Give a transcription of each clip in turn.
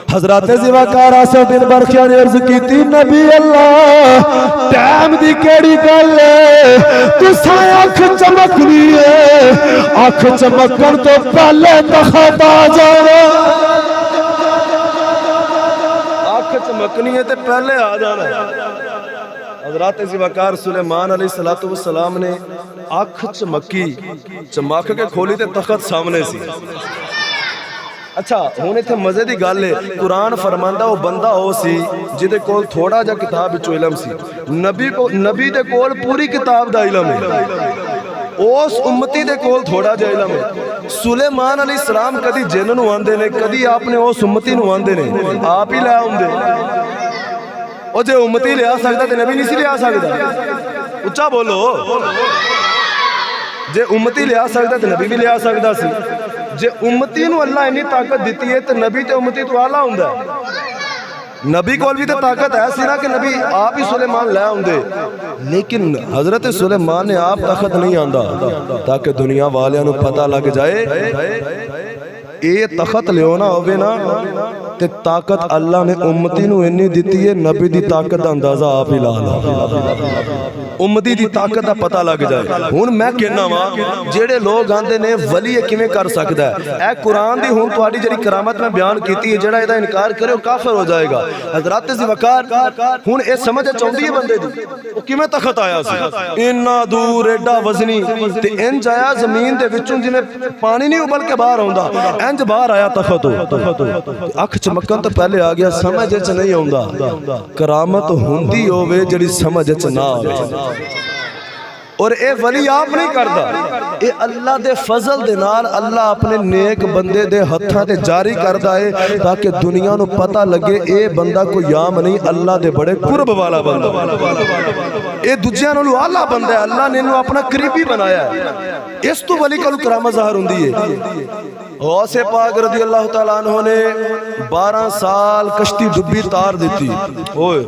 حضرت زیوکار آصف بن برخیہ نے عرض کی تھی نبی اللہ ٹائم دی کیڑی گل ہے تساں آنکھ چمکنی ہے آنکھ چمکن تو پہلے تخت آ جانا آنکھ چمکنی ہے تو پہلے آ جانا حضرت زیوکار سلیمان علیہ السلام نے آنکھ چمکی چمک کے کھولی تے تخت سامنے سی اچھا ہونے تھے مزے دی گل ہے قرآن فرماندہ وہ بندہ ہو سی جدے کول تھوڑا جا کتاب وچوں علم سی نبی دے کول پوری کتاب دا علم ہے اس امتی دے کول تھوڑا جا علم ہے سلیمان علیہ السلام کدی جن نو آندے نے کدی آپ نے اس امتی نو آندے نے آپ ہی لے آندے او جے امتی لے آ سکتا تے نبی نہیں سی لے آ سکتا اچھا بولو جے امتی لے آ سکتا تے نبی بھی لے آ سکتا سی جے امتی نو اللہ انی طاقت دیتی ہے تو نبی تے امتی تو آلہ ہوں دے نبی کول بھی تو طاقت ہے سی نا کہ نبی آپ ہی سلیمان لے ہوں دے لیکن حضرت سلیمان نے آپ طاقت نہیں آندہ تاکہ دنیا والیاں نو پتہ لگ جائے اے تخت لیونا ہوئے نا تے طاقت اللہ نے امتی نو انی دیتی ہے نبی دی طاقت دا اندازہ آپ ہی لانا امتی دی طاقت دا پتہ لگ جائے ہون میں کہنا ماں جیڑے لوگ آندے نے ولی کیویں کر سکتا ہے اے قرآن دی ہون تواڈی جڑی کرامت میں بیان کیتی ہے جڑا ادا انکار کرے وہ کافر ہو جائے گا حضرت زیوکار ہون اے سمجھ چاہندی ہے بندے دی وہ کیویں تخت آیا سی اینا دور ایڈا وزنی تے انج آیا زمین دے وچوں جویں پانی نہیں ابل کے باہر ہوندا انج باہر آیا تخت اکھ چمکن تو پہلے آ گیا سمجھ اچ نہیں ہوندا کرامت ہوندی ہووے جڑی سمجھ اچ نہ آوے اور اے ولی آپ نہیں کردا اے اللہ دے فضل دے نال اللہ اپنے نیک بندے دے ہتھاں تے جاری کردا ہے تاکہ دنیا نو پتہ لگے اے بندہ کوئی عام نہیں اللہ دے بڑے قرب والا بندہ اے دوجیاں نالوں اعلیٰ بندہ ہے اللہ نے انہوں اپنا قریبی بنایا ہے اس تو ولی کل کرامت ظاہر ہوندی ہے غوث پاک رضی اللہ تعالیٰ عنہ نے 12 سال کشتی ڈبی تار دیتی ہوئے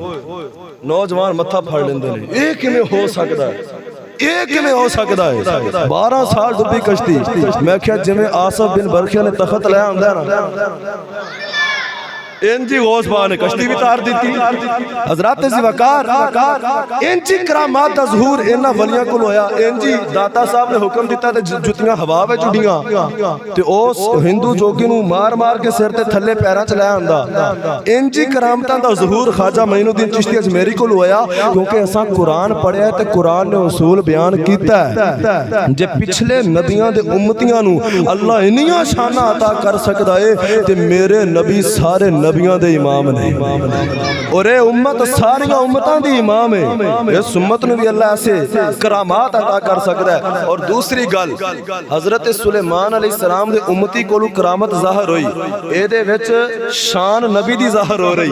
نوجوان متھا پھاڑ لیندے نے ایک میں ہو سکتا ہے ایک میں ہو سکتا ہے 12 سال ڈبی کشتی میں کیا جمیں آصف بن برخیہ نے تخت لیا ہوں دے نا انجی غوث پاک نے کشتی بھی تار دیتی حضرت زیوکار انجی کرامات دا ظہور انہا ولیاں کو لویا انجی داتا صاحب نے حکم دیتا تے جتیاں ہوا وے چڑیاں تے اس ہندو جوگی نو مار مار کے سر تے تھلے پیران چلایا ہوندا انجی کرامتاں دا ظہور خواجہ معین الدین چشتی اجمیری کو لویا کیونکہ ایسا قرآن پڑھیا ہے تے قرآن نے اصول بیان کیتا ہے جے پچھلے نبیاں دے امتیاں نو اللہ انیاں شانہ عطا کر سکتا ہے تے میرے نبی سارے نبیاں دے امام نے اور اے امت ساری امتاں دی امام ہے اس امت نے بھی اللہ ایسے کرامات عطا کر سکتا ہے اور دوسری گل حضرت سلیمان علیہ السلام دے امتی کو کرامت ظاہر ہوئی اے دے وچ شان نبی دی ظاہر ہو رہی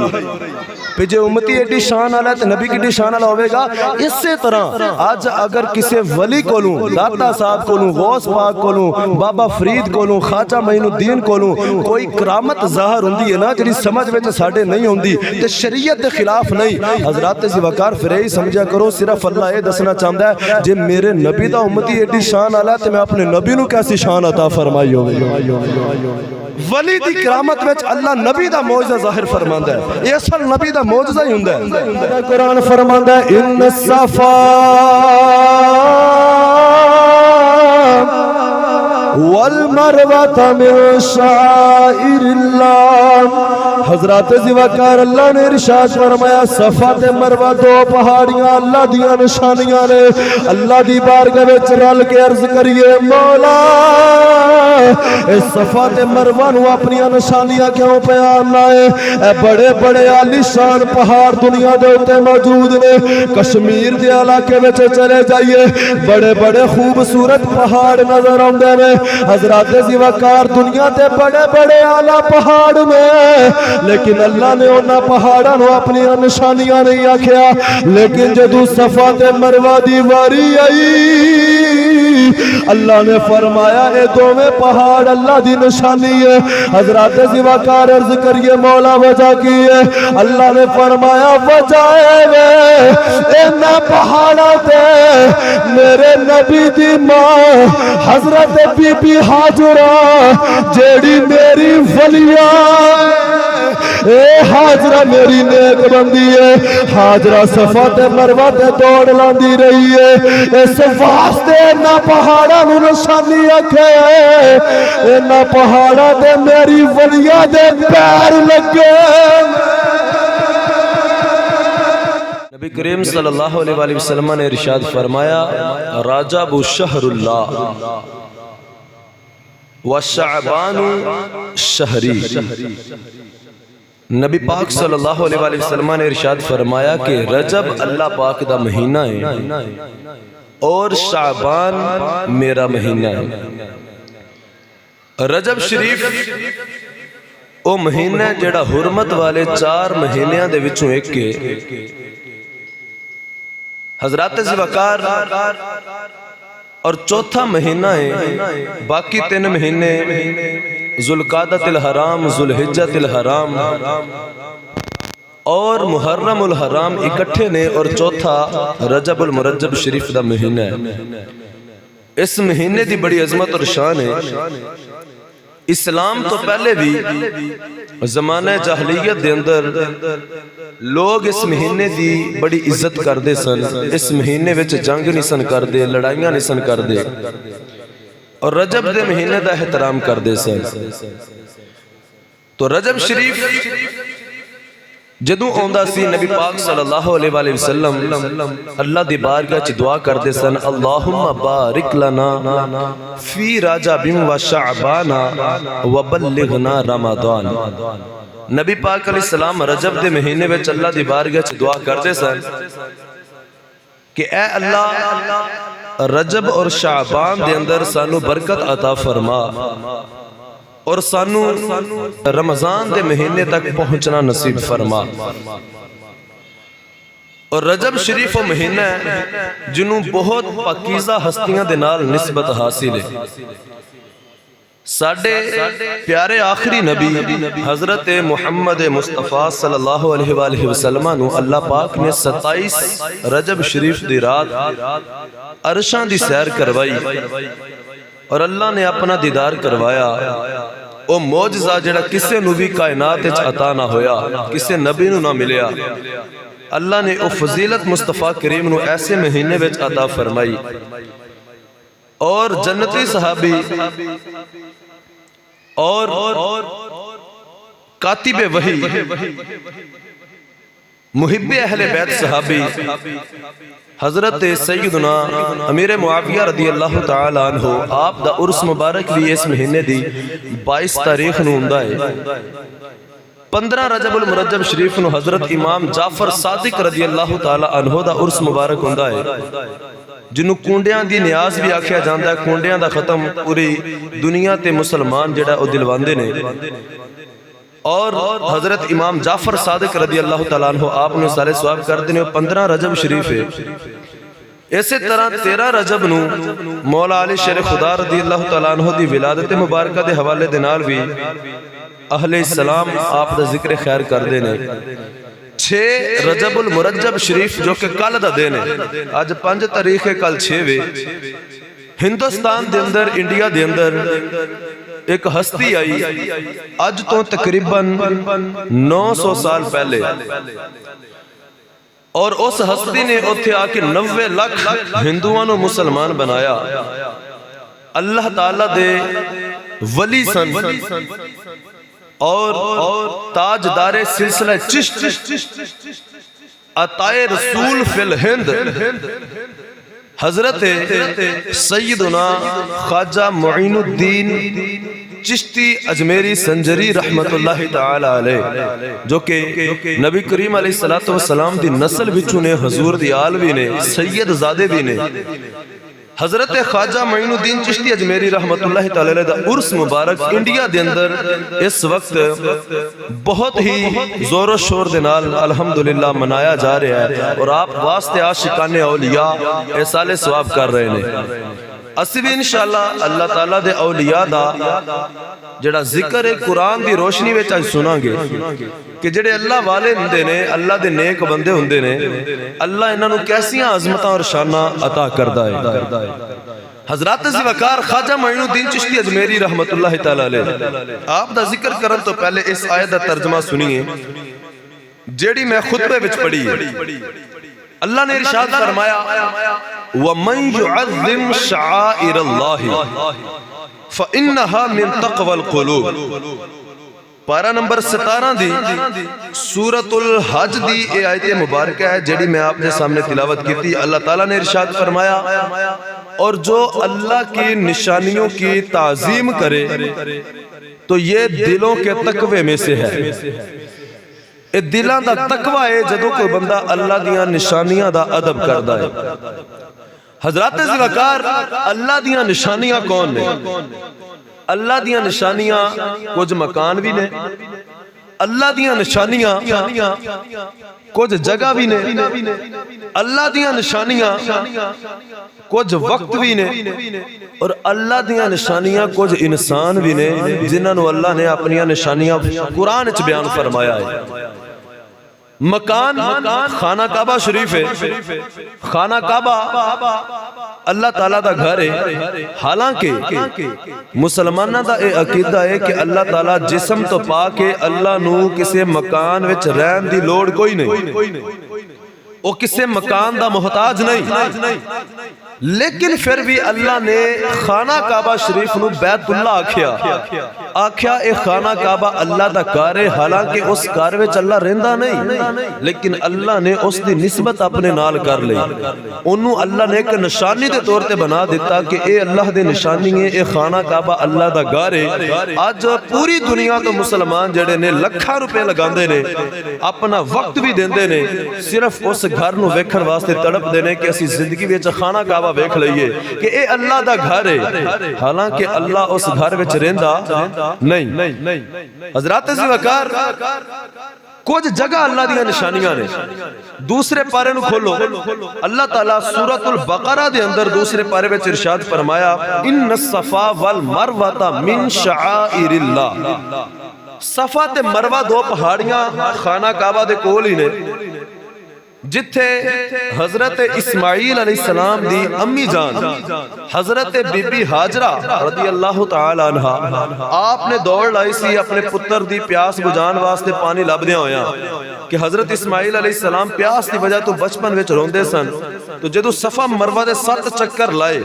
پہ جو امتی ایڈی شان آلہ ہے تو نبی کی شان آلہ ہوئے گا اس سے طرح آج اگر کسی ولی کو لوں داتا صاحب کو لوں غوث پاک کو لوں بابا فرید کو لوں خواجہ معین الدین کو لوں کوئی کرامت ظاہر ہوندی ہے نا جڑی سمجھ میں ساڑھے نہیں ہوندی تے شریعت دے خلاف نہیں حضرات زیوکار فرہی سمجھا کرو صرف اللہ یہ دسنا چاہتا ہے جے میرے نبی دا امتی ایڈی شان آلہ ہے تو میں اپنے نبی نو کیسی شان عطا فرمائی ہوگی ولی دی کرامت وچ اللہ نبی دا موجزہ ظاہر فرماندا ہے یہ اصل نبی دا موجزہ ہی ہوندا ہے قرآن فرماندا ہے ان الصفا والمروہ من شعائر اللہ حضرات زیوکار اللہ نے ارشاد فرمایا صفا تے مروہ دو پہاڑیاں اللہ دیاں نشانیاں نے اللہ دی بارگاہ وچ رل کے عرض کریے مولا اے صفا تے مروہ نو اپنی نشانیاں کیوں پیارنا ہے اے بڑے بڑے عالی شان پہاڑ دنیا دے اوتے موجود نے کشمیر دے علاقے وچ چلے جائیے بڑے بڑے خوبصورت پہاڑ نظر آندے نے حضرات زیوکار دنیا تے بڑے بڑے اعلیٰ پہاڑ میں لیکن اللہ نے انہاں پہاڑاں نو اپنی نشانیاں نہیں آکھیا لیکن جدوں صفا تے مروہ دی واری آئی اللہ نے فرمایا اے دوویں پہاڑ اللہ دی نشانی ہے حضرات زیوکار عرض کریے مولا وجہ کی ہے اللہ نے فرمایا وجہ ہے اینا پہاڑا تے میرے نبی دی ماں حضرت بی بی حاجرہ جیڑی میری ولیہ اے حاجرہ میری نیک بندی ہے، حاجرہ صفا تے مروہ تے دوڑ لاندی رہی ہے، اس واسطے نہ پہاڑا نو نشانی رکھے، نہ پہاڑا تے میری ولیہ دے پیر لگے۔ نبی کریم صلی اللہ علیہ وآلہ وسلم نے ارشاد فرمایا رجب شہر اللہ وشعبان شہری۔ نبی پاک صلی اللہ علیہ وآلہ وسلم نے ارشاد فرمایا کہ رجب اللہ پاک دا مہینہ ہے اور شعبان میرا مہینہ ہے۔ رجب شریف او مہینہ جڑا حرمت والے 4 مہینیاں دے وچوں ایک کے حضرات ذوالفقار اور چوتھا مہینہ ہے، باقی 3 مہینے ذوالقعدۃ الحرام، ذوالحجۃ الحرام اور محرم الحرام اکٹھے نے، اور چوتھا رجب المرجب شریف دا مہینہ ہے۔ اس مہینے دی بڑی عظمت اور شان ہے۔ اسلام تو پہلے بھی زمانہ جاہلیت دے اندر لوگ اس مہینے دی بڑی عزت کردے سن، اس مہینے وچ جنگ نہیں سن کردے، لڑائیاں نہیں سن کردے، اور رجب دے مہینے دا احترام کردے سن۔ تو رجب شریف جدوں آندا سی نبی پاک صلی اللہ علیہ وآلہ وسلم اللہ دی بارگاہ چ دعا کردے سن اللہم بارک لنا فی رجب و شعبان وبلغنا رمضان۔ نبی پاک علیہ السلام رجب دے مہینے وچ اللہ دی بارگاہ چ دعا کردے سن کہ اے اللہ رجب اور شعبان دے اندر سانو برکت عطا فرما اور سانو رمضان دے مہینے تک پہنچنا نصیب فرما۔ اور رجب شریف و مہینہ ہے جنہوں بہت پاکیزہ ہستیاں دے نال نسبت حاصل ہے۔ ساڑھے پیارے آخری نبی حضرت محمد مصطفیٰ صلی اللہ علیہ وآلہ وسلم نو اللہ پاک نے 27 رجب شریف دی رات عرشاں دی سیر کروائی اور اللہ نے اپنا دیدار کروایا۔ او معجزہ جڑا کسے نو بھی کائنات وچ عطا نہ ہویا، کسے نبی نو نہ ملیا، اللہ نے او فضیلت مصطفیٰ کریم نو ایسے مہینے وچ عطا فرمائی۔ اور جنتی صحابی اور کاتب وحی محب اہل بیت صحابی حضرت سیدنا امیر معاویہ رضی اللہ تعالیٰ عنہ آپ دا عرس مبارک بھی اس مہینے دی 22 تاریخ نو ہوندا ہے۔ 15 رجب المرجب شریف نو حضرت امام جعفر صادق رضی اللہ تعالیٰ عنہ دا عرس مبارک ہوندا ہے، جنہوں کنڈیاں دی نیاز بھی آکھیا جاندا ہے۔ کنڈیاں دا ختم پوری دنیا تے مسلمان جڑا او دلواندے نے، اور حضرت امام جعفر صادق رضی اللہ تعالیٰ عنہ آپ نے سالے سواب کر دینے 15 رجب شریف ہے۔ اسی طرح 13 رجب نو مولا علی شیر خدا رضی اللہ تعالیٰ عنہ دی ولادت مبارکہ دے حوالے دے نال بھی اہل اسلام آپ دا ذکر خیر کر دینے۔ 6 رجب المرجب شریف جو کہ کل دا دینے، آج 5 تاریخ ہے، کل 6 وے، ہندوستان دے اندر انڈیا دے اندر ایک ہستی آئی آج تو تقریباً 900 سال پہلے، اور اس ہستی نے اتھے آکے 90 لاکھ ہندوانوں مسلمان بنایا۔ اللہ تعالیٰ دے ولی سن اور تاجدار سلسلہ چشت، عطائے رسول فی الہند، حضرت سیدنا خواجہ معین الدین چشتی اجمیری سنجری رحمت اللہ تعالی علیہ، جو کہ نبی کریم علیہ السلام دی نسل بچوں نے، حضور دی آل بھی نے، سید زادے بھی نے۔ حضرت خواجہ معین الدین چشتی اجمیری رحمت اللہ تعالی علیہ دا عرس مبارک انڈیا دے اندر اس وقت بہت ہی زور و شور دے نال الحمدللہ منایا جا رہا ہے، اور آپ واسطے عاشقان اولیاء احسال ثواب کر رہے ہیں۔ اسی بھی انشاءاللہ اللہ تعالیٰ دے اولیاء دا جڑا ذکر قرآن دی روشنی وچ آج سناں گے کہ جڑے اللہ والے ہندے نے، اللہ دے نیک بندے ہندے نے، اللہ انہاں نو کیسیاں عظمتاں اور شاناں عطا کردا ہے۔ حضرات ذوالفقار خواجہ معین الدین چشتی اجمیری رحمت اللہ تعالی علیہ آپ دا ذکر کرن تو پہلے اس آیت دا ترجمہ سنیے جیڑی میں خطبے وچ پڑھی ہے۔ اللہ نے ارشاد فرمایا وَمَن يُعَظِّمْ شَعَائِرَ اللَّهِ فَإِنَّهَا مِن تَقْوَى الْقُلُوبِ۔ پارہ نمبر 17 دی سورۃ الحج دی اے آیت مبارکہ ہے جیڑی میں آپ نے سامنے تلاوت کی تھی۔ اللہ تعالیٰ نے ارشاد فرمایا اور جو اللہ کی نشانیوں کی تعظیم کرے تو یہ دلوں کے تقوی میں سے ہے۔ اے دلوں دا تقوی ہے جدوں کوئی بندہ اللہ دیاں نشانیاں دا ادب کردا ہے۔ حضرات ذوالفقار اللہ دیاں نشانیاں کون نے؟ اللہ دیاں نشانیاں کچھ مکان بھی نے، اللہ دیاں نشانیاں کچھ جگہ بھی نے، اللہ دیاں نشانیاں کچھ وقت بھی نے، اور اللہ دیاں نشانیاں کچھ انسان بھی نے جنہاں نو اللہ نے اپنی نشانیاں قرآن وچ بیان فرمایا ہے۔ مکان خانہ کعبہ شریف ہے، خانہ کعبہ اللہ تعالیٰ دا گھر ہے، حالانکہ مسلمانہ دا اے عقیدہ ہے کہ اللہ تعالیٰ جسم تو پاک ہے، اللہ نو کسے مکان وچ رہن دی لوڑ کوئی نہیں، وہ کسے مکان دا محتاج نہیں، لیکن پھر بھی اللہ نے خانہ کعبہ شریف نو بیت اللہ آکھیا اے خانہ کعبہ اللہ دا گھر ہے، حالانکہ اس گھر وچ اللہ رہندا نہیں، لیکن اللہ نے اس دی نسبت اپنے نال کر لی، انہوں اللہ نے ایک نشانی دے طور تے بنا دیتا کہ اے اللہ دے نشانی ہے، اے خانہ کعبہ اللہ دا گھر ہے۔ آج پوری دنیا تو مسلمان جڑے نے لکھاں روپے لگاندے نے، اپنا وقت بھی دیندے نے، صرف اس گھر نو ویکھن واسطے تڑپ دینے کہ اسی زندگی وچ خانہ کعبہ ویکھ لئیے کہ اے اللہ دا گھر ہے، حالانکہ اللہ اس گھر وچ رہندا نہیں۔ حضرات ذوالفقار کچھ جگہ اللہ دیاں نشانیاں نے۔ دوسرے پارے نو کھولو، اللہ تعالیٰ سورۃ البقرہ دے اندر دوسرے پارے وچ ارشاد فرمایا ان الصفا والمروہ من شعائر اللہ۔ صفا تے مروہ دو پہاڑیاں خانہ کعبہ دے کول ہی نے، جتھے حضرت اسماعیل علیہ السلام دی امی جان حضرت بی بی حاجرہ رضی اللہ تعالی عنہ آپ نے دوڑ لائی سی اپنے پتر دی پیاس بجان واسطے پانی لبدیاں ہویاں کہ حضرت اسماعیل علیہ السلام پیاس دی وجہ تو بچپن وچ روندے سن، تو جدو صفا مروہ دے 7 چکر لائے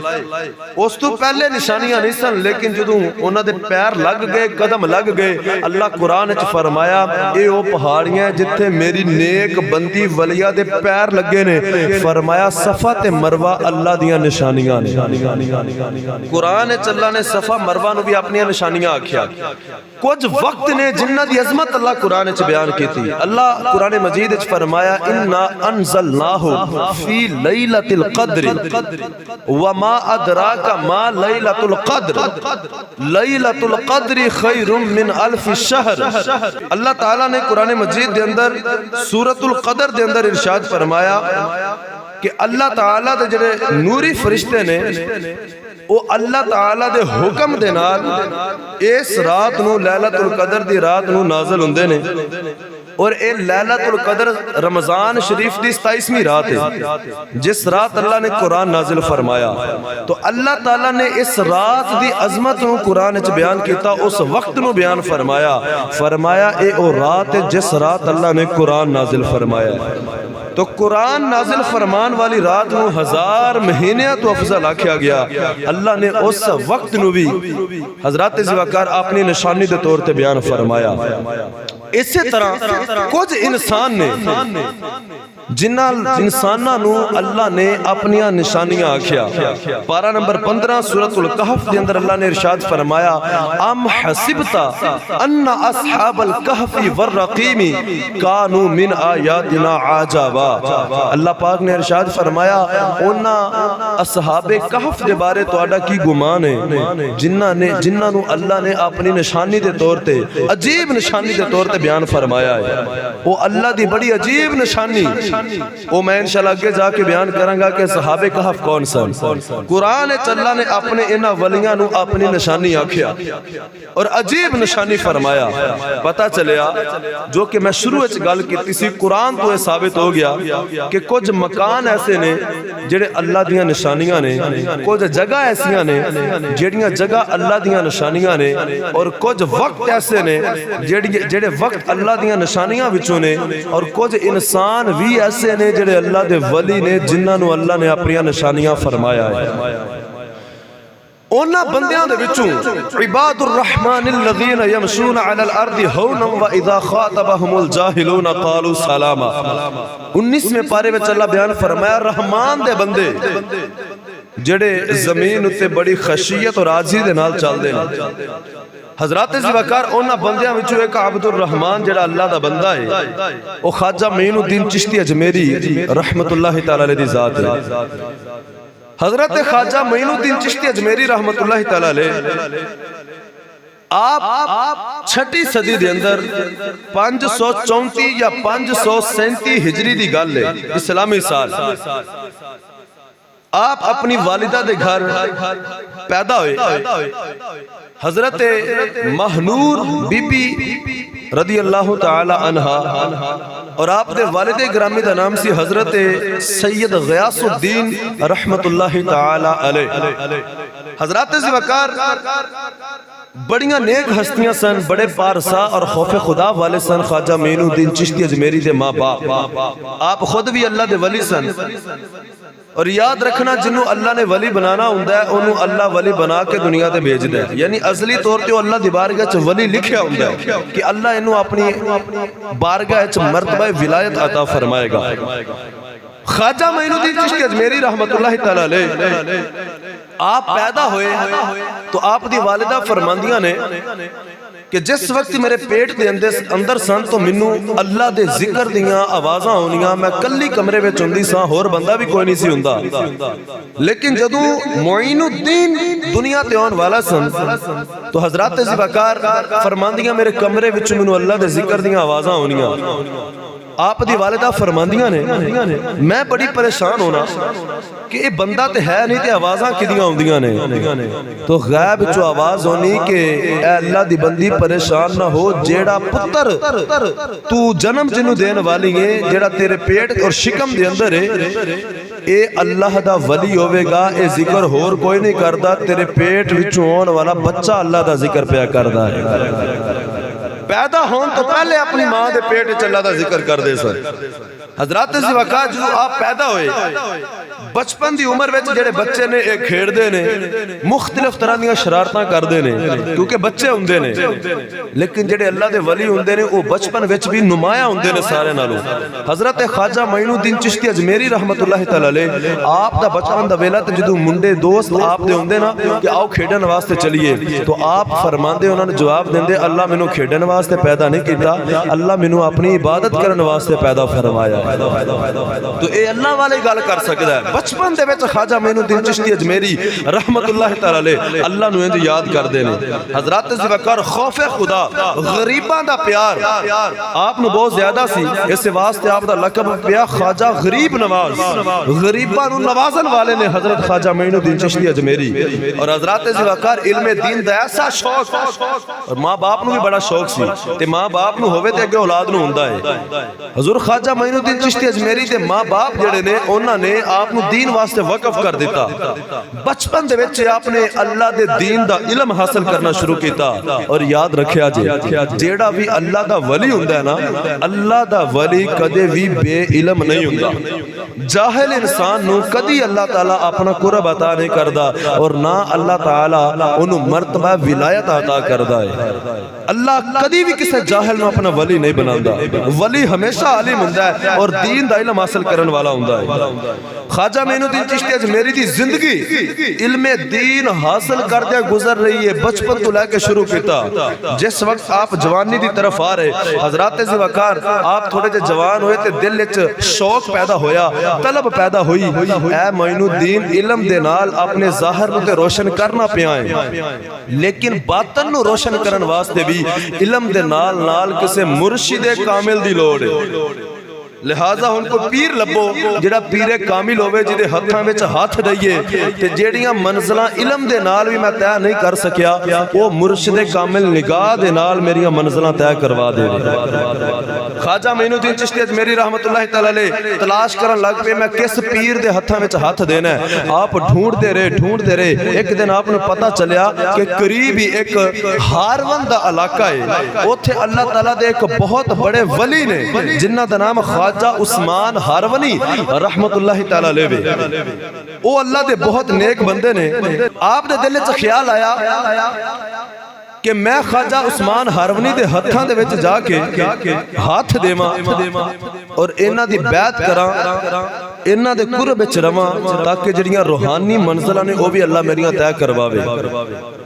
اس تو پہلے نشانیاں نہیں سن، لیکن جدو انہاں دے پیر لگ گئے، قدم لگ گئے، اللہ قرآن وچ فرمایا اے او پہاڑیاں جتھے میری نیک بندی ولیہ دے پیر لگے نے، فرمایا صفا تے مروہ اللہ دیاں نشانیاں نے۔ قرآن وچ اللہ نے صفا مروہ نو بھی اپنی نشانیاں آکھیا۔ کچھ وقت نے جنہ دی عظمت اللہ قرآن وچ بیان کی تھی۔ اللہ قرآن مجید وچ فرمایا انا انزلناہ فی لیلۃ القدر وما ادراک ما لیلۃ القدر لیلۃ القدر خیر من الف شہر۔ اللہ تعالیٰ نے قرآن مجید دے اندر سورۃ القدر دے اندر ارشاد فرمایا کہ اللہ تعالیٰ دے جڑے نوری فرشتے نے وہ اللہ تعالیٰ دے حکم دے نال اس رات نو لیلۃ القدر دی رات نو نازل ہوندے نے، اور اے لیلۃ القدر رمضان شریف دی 27ویں رات ہے جس رات اللہ نے قرآن نازل فرمایا۔ تو اللہ تعالیٰ نے اس رات دی عظمت نو قرآن وچ بیان کیتا، اس وقت نو بیان فرمایا اے او رات ہے جس رات اللہ نے قرآن نازل فرمایا۔ تو قرآن نازل فرمان والی رات نو 1000 مہینیاں تو افضل آکھیا گیا۔ اللہ نے اس وقت نو بھی حضرات ذوالفقار اپنی نشانی دے طور تے بیان فرمایا۔ اسی طرح کچھ انسان نے جنہ انساناں نو اللہ نے اپنی نشانیاں آکھیا۔ پارہ نمبر 15 سورۃ الکہف دے اندر اللہ نے ارشاد فرمایا ام حسبت ان اصحاب الکہف والرقیم کانوا من آیاتنا عجبا۔ اللہ پاک نے ارشاد فرمایا انہاں اصحاب کہف دے بارے تہاڈا کی گمان ہے جنہاں نو اللہ نے اپنی نشانی دے طور تے عجیب نشانی دے طور تے بیان فرمایا ہے۔ وہ اللہ دی بڑی عجیب نشانی وہ میں انشاءاللہ آگے جا کے بیان کروں گا کہ صحابہ کہف کون سن. قرآن اللہ نے اپنے انہاں ولیاں نو اپنی نشانی آکھیا اور عجیب نشانی فرمایا. پتہ چلیا جو کہ میں شروع وچ گل کیتی سی, قرآن تو یہ ثابت ہو گیا کہ کچھ مکان ایسے نے جڑے اللہ دیاں نشانیاں نے, کچھ جگہ ایسیاں نے جڑیاں جگہ اللہ دیاں نشانیاں نے, اور کچھ وقت ایسے نے جڑے وقت اللہ دیاں نشانیاں وچوں نے, اور کچھ انسان بھی ایسے نے جڑے اللہ دے ولی نے جنہاں نو اللہ نے اپنی نشانیاں فرمایا ہے. اونا بندیاں دے وچوں عباد الرحمن الذین یمشون علی الارض ہونا واذا خاطبهم الجاہلون قالوا سلاما. 19ویں پارے میں اللہ بیان فرمایا رحمان دے بندے جڑے زمین اتے بڑی خشیت اور عاجزی دے نال چل دے. حضرات زیوکار اونا بندیاں وچوں ایک عبد الرحمن جڑا اللہ دا بندہ ہے او خواجہ معین الدین چشتی اجمیری رحمت اللہ تعالی علیہ دی ذات ہے. حضرت خواجہ معین الدین چشتی اجمیری رحمت اللہ تعالی علیہ آپ چھٹی صدی دے اندر 534 یا 537 ہجری دی گل ہے, اسلامی سال. آپ اپنی والدہ دے گھر پیدا ہوئے. حضرت مہنور بی بی رضی اللہ تعالی عنہا اور آپ دے والد گرامی دا نام سی حضرت سید غیاث الدین رحمت اللہ تعالی علیہ. حضرات زیوکار بڑیاں نیک ہستیاں سن, بڑے پارسا اور خوف خدا والے سن خواجہ معین الدین چشتی اجمیری دے ماں باپ. آپ خود بھی اللہ دے ولی سن, اور یاد رکھنا جنہوں اللہ نے ولی بنانا ہوندہ ہے انہوں اللہ ولی بنا کے دنیا تے بھیج دے. یعنی اصلی طور تے اللہ دی بارگاہ چ ولی لکھیا ہوندہ ہے کہ اللہ انہوں اپنی بارگاہ چ مرتبہ ولایت عطا فرمائے گا. خواجہ معین الدین چشتی اجمیری رحمت اللہ تعالی علیہ آپ پیدا ہوئے تو آپ دی والدہ فرماندیاں نے کہ جس وقت میرے پیٹ دے اندر سن تو منو اللہ دے ذکر دیاں آوازاں ہونیاں, میں کلی کمرے میں چندی ساں, اور بندہ بھی کوئی نہیں سی ہوندہ. لیکن جدوں معین الدین دنیا تے آن والا سن تو حضرات زیوکار فرماندیاں میرے کمرے وچ منو اللہ دے ذکر دیاں آوازاں ہونیاں. آپ دی والدہ فرماندیاں نے میں بڑی پریشان ہونا کہ یہ بندہ تے ہے نہیں تے آوازاں کدیاں ہوندیاں نے. تو غیب چو آواز ہونی کہ اے اللہ دی بندی پریشان نہ ہو, جیڑا پتر تو جنم جنو دین والی ہے جیڑا تیرے پیٹ اور شکم دے اندر ہے اے اللہ دا ولی ہوئے گا, اے ذکر ہور کوئی نہیں کردہ, تیرے پیٹ وچوں آن والا بچہ اللہ دا ذکر پیا کردہ ہے. پیدا ہون تو پہلے اپنی ماں دے پیٹ وچ اللہ دا ذکر کر دے سن. حضرات زیوکار جو آپ پیدا ہوئے بچپن دی عمر وچ جڑے بچے نے ایک کھیڑ دے نے, مختلف طرح دیاں شرارتاں کر دے نے کیونکہ بچے ہوندے نے, لیکن جڑے اللہ دے ولی ہوندے نے وہ بچپن وچ بھی نمایاں ہوندے نے سارے نالوں. حضرت خواجہ معین الدین چشتی اجمیری رحمت اللہ تعالی علیہ آپ دا بچپن دا ویلا تے جدوں منڈے دوست آپ دے ہوندے نا کہ آؤ کھیڈن واسطے چلیے تو آپ فرماندے انہاں نوں جواب دیندے اللہ مینوں کھیڈن واسطے پیدا نہیں کیتا, اللہ مینوں اپنی عبادت کرن واسطے پیدا فرمایا. تو اے اللہ والے گل کر سکدا ہے. بچپن دے وچ خواجہ معین الدین چشتی اجمیری رحمت اللہ تعالی علیہ اللہ نو انج یاد کردے نے. حضرات زیوکار خوف خدا, غریباں دا پیار آپ نو بہت زیادہ سی, اس واسطے آپ دا لقب پیا خواجہ غریب نواز. غریباں نو نوازن والے نے حضرت خواجہ معین الدین چشتی اجمیری. اور حضرات زیوکار علم دین دا ایسا شوق, اور ماں باپ نو بھی بڑا شوق سی تے ماں باپ نو ہوے تے اگے اولاد نو ہوندا ہے. حضور خواجہ معین الدین چشتی اجمیری تے ماں باپ جڑے نے انہاں نے آپ نو دین واسطے وقف کر دیتا. بچپن دے وچ آپ نے اللہ دے دین دا علم حاصل کرنا شروع کیتا. اور یاد رکھیا جی جیڑا بھی اللہ دا ولی ہوندا ہے نا, اللہ دا ولی کدے بھی بے علم نہیں ہوندا. جاہل انسان نو کدی اللہ تعالی اپنا قرب عطا نہیں کردا اور نہ اللہ تعالی انہوں مرتبہ ولایت عطا کردا ہے. اللہ کدی بھی کسے جاہل نو اپنا ولی نہیں بناندا. ولی ہمیشہ عالم ہوندا ہے اور دین دا علم حاصل کرن والا ہوندا ہے. خواجہ معین الدین چشتی اجمیری دی زندگی علم دین حاصل کردے گزر رہی ہے. بچپن تو لے کے شروع کیتا. جس وقت آپ جوانی دی طرف آ رہے حضرات زیوکار آپ تھوڑے جے جوان ہوئے تے دل وچ شوق پیدا ہویا, طلب پیدا ہوئی اے معین الدین علم دے نال اپنے ظاہر نو تے روشن کرنا پیا ہے, لیکن باطن نو روشن کرن واسطے بھی علم دے نال کسے مرشد کامل دی لوڑ ہے. لہذا ہن کو پیر لبو جڑا پیر کامل ہوئے جدے ہتھاں وچ ہاتھ دئیے تے جیڑیاں منزلاں علم دے نال بھی میں طے نہیں کر سکیا وہ مرشد کامل نگاہ دے نال میریاں منزلاں طے کروا دے خواجہ معین الدین چشتی اجمیری رحمت اللہ تعالی علیہ تلاش کرن لگ پے میں کس پیر دے ہتھاں وچ ہاتھ دینا ہے آپ ڈھونڈتے رہے ایک دن آپ نے پتہ چلیا کہ قریب ہی ایک ہارون دا علاقہ ہے اوتھے اللہ تعالیٰ دے ایک بہت بڑے ولی نے جنہ دا نام خواجہ عثمان ہارونی رحمت اللہ تعالیٰ علیہ او اللہ دے بہت نیک بندے نے آپ دے دل وچ خیال آیا کہ میں خواجہ عثمان ہارونی دے ہتھاں دے وچ جا کے ہاتھ دیواں اور انہاں دی بیعت کراں انہاں دے قرب وچ رواں تاکہ جڑیاں روحانی منزلاں نے وہ بھی اللہ میریاں طے کرواوے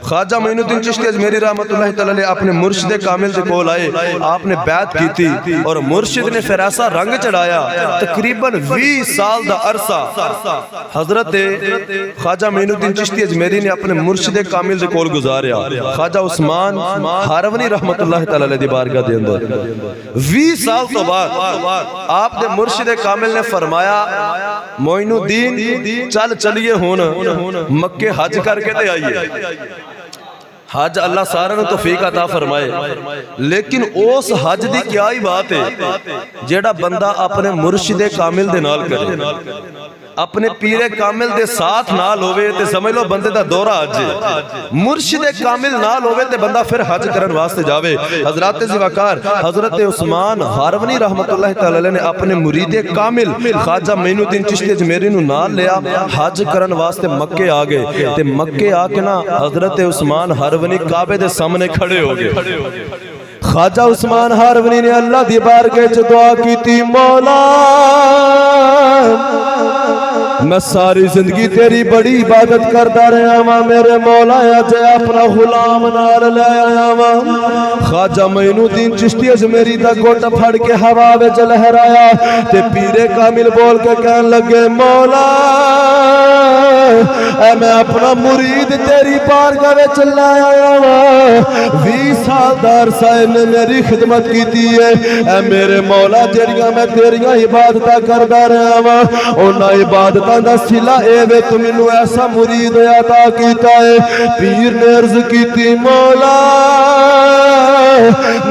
خواجہ معین الدین چشتی اجمیری رحمت اللہ تعالی علیہ اپنے مرشد کامل دے کول آئے آپ نے بیعت کیتی اور مرشد نے پھر ایسا رنگ چڑھایا تقریباً 20 سال دا عرصہ حضرت خواجہ معین الدین چشتی اجمیری نے اپنے مرشد کامل دے کول گزاریا خواجہ عثمان ہارونی رحمت اللہ تعالی علیہ دی بارگاہ دے اندر 20 سال تو بعد آپ دے مرشد کامل نے فرمایا معین الدین چلیے ہون مکے حج کر کے تے آئیے حج اللہ سارے نے توفیق عطا فرمائے لیکن اس حج دی کیا ہی بات ہے جیڑا بندہ اپنے مرشد کامل دے نال کرے اپنے پیر کامل دے ساتھ نال ہوئے تے سمجھ لو بندے دا دورہ حج مرشد کامل نال ہوئے تے بندہ پھر حج کرن واسطے جاوے حضرات زیوکار حضرت عثمان ہارونی رحمت اللہ تعالی علیہ نے اپنے مرید کامل خواجہ معین الدین چشتی اجمیری نو نال لیا حج کرن واسطے مکے آگئے تے مکے آکے نا حضرت عثمان ہارونی کعبے دے سامنے کھڑے ہو گئے خواجہ عثمان ہارونی نے اللہ دی بارگاہ وچ دعا کیتی مولا میں ساری زندگی تیری بڑی عبادت کرتا رہا ہاں میرے مولا اج اپنا غلام نال لے آیا ہاں خواجہ معین الدین چشتی اجمیری دا گھٹ پھڑ کے ہوا وچ لہرایا تے پیر کامل بول کے کہن لگے مولا اے میں اپنا مرید تیری بارگاہ وچ لے آیا ہاں 20 سال دا عرصہ نے میری خدمت کیتی ہے اے میرے مولا جڑیاں میں تیریاں عبادتاں کردا رہا ہاں انہاں عبادتاں دا صلہ اے وے تو مینوں ایسا مرید عطا کیتا ہے پیر نے عرض کیتی مولا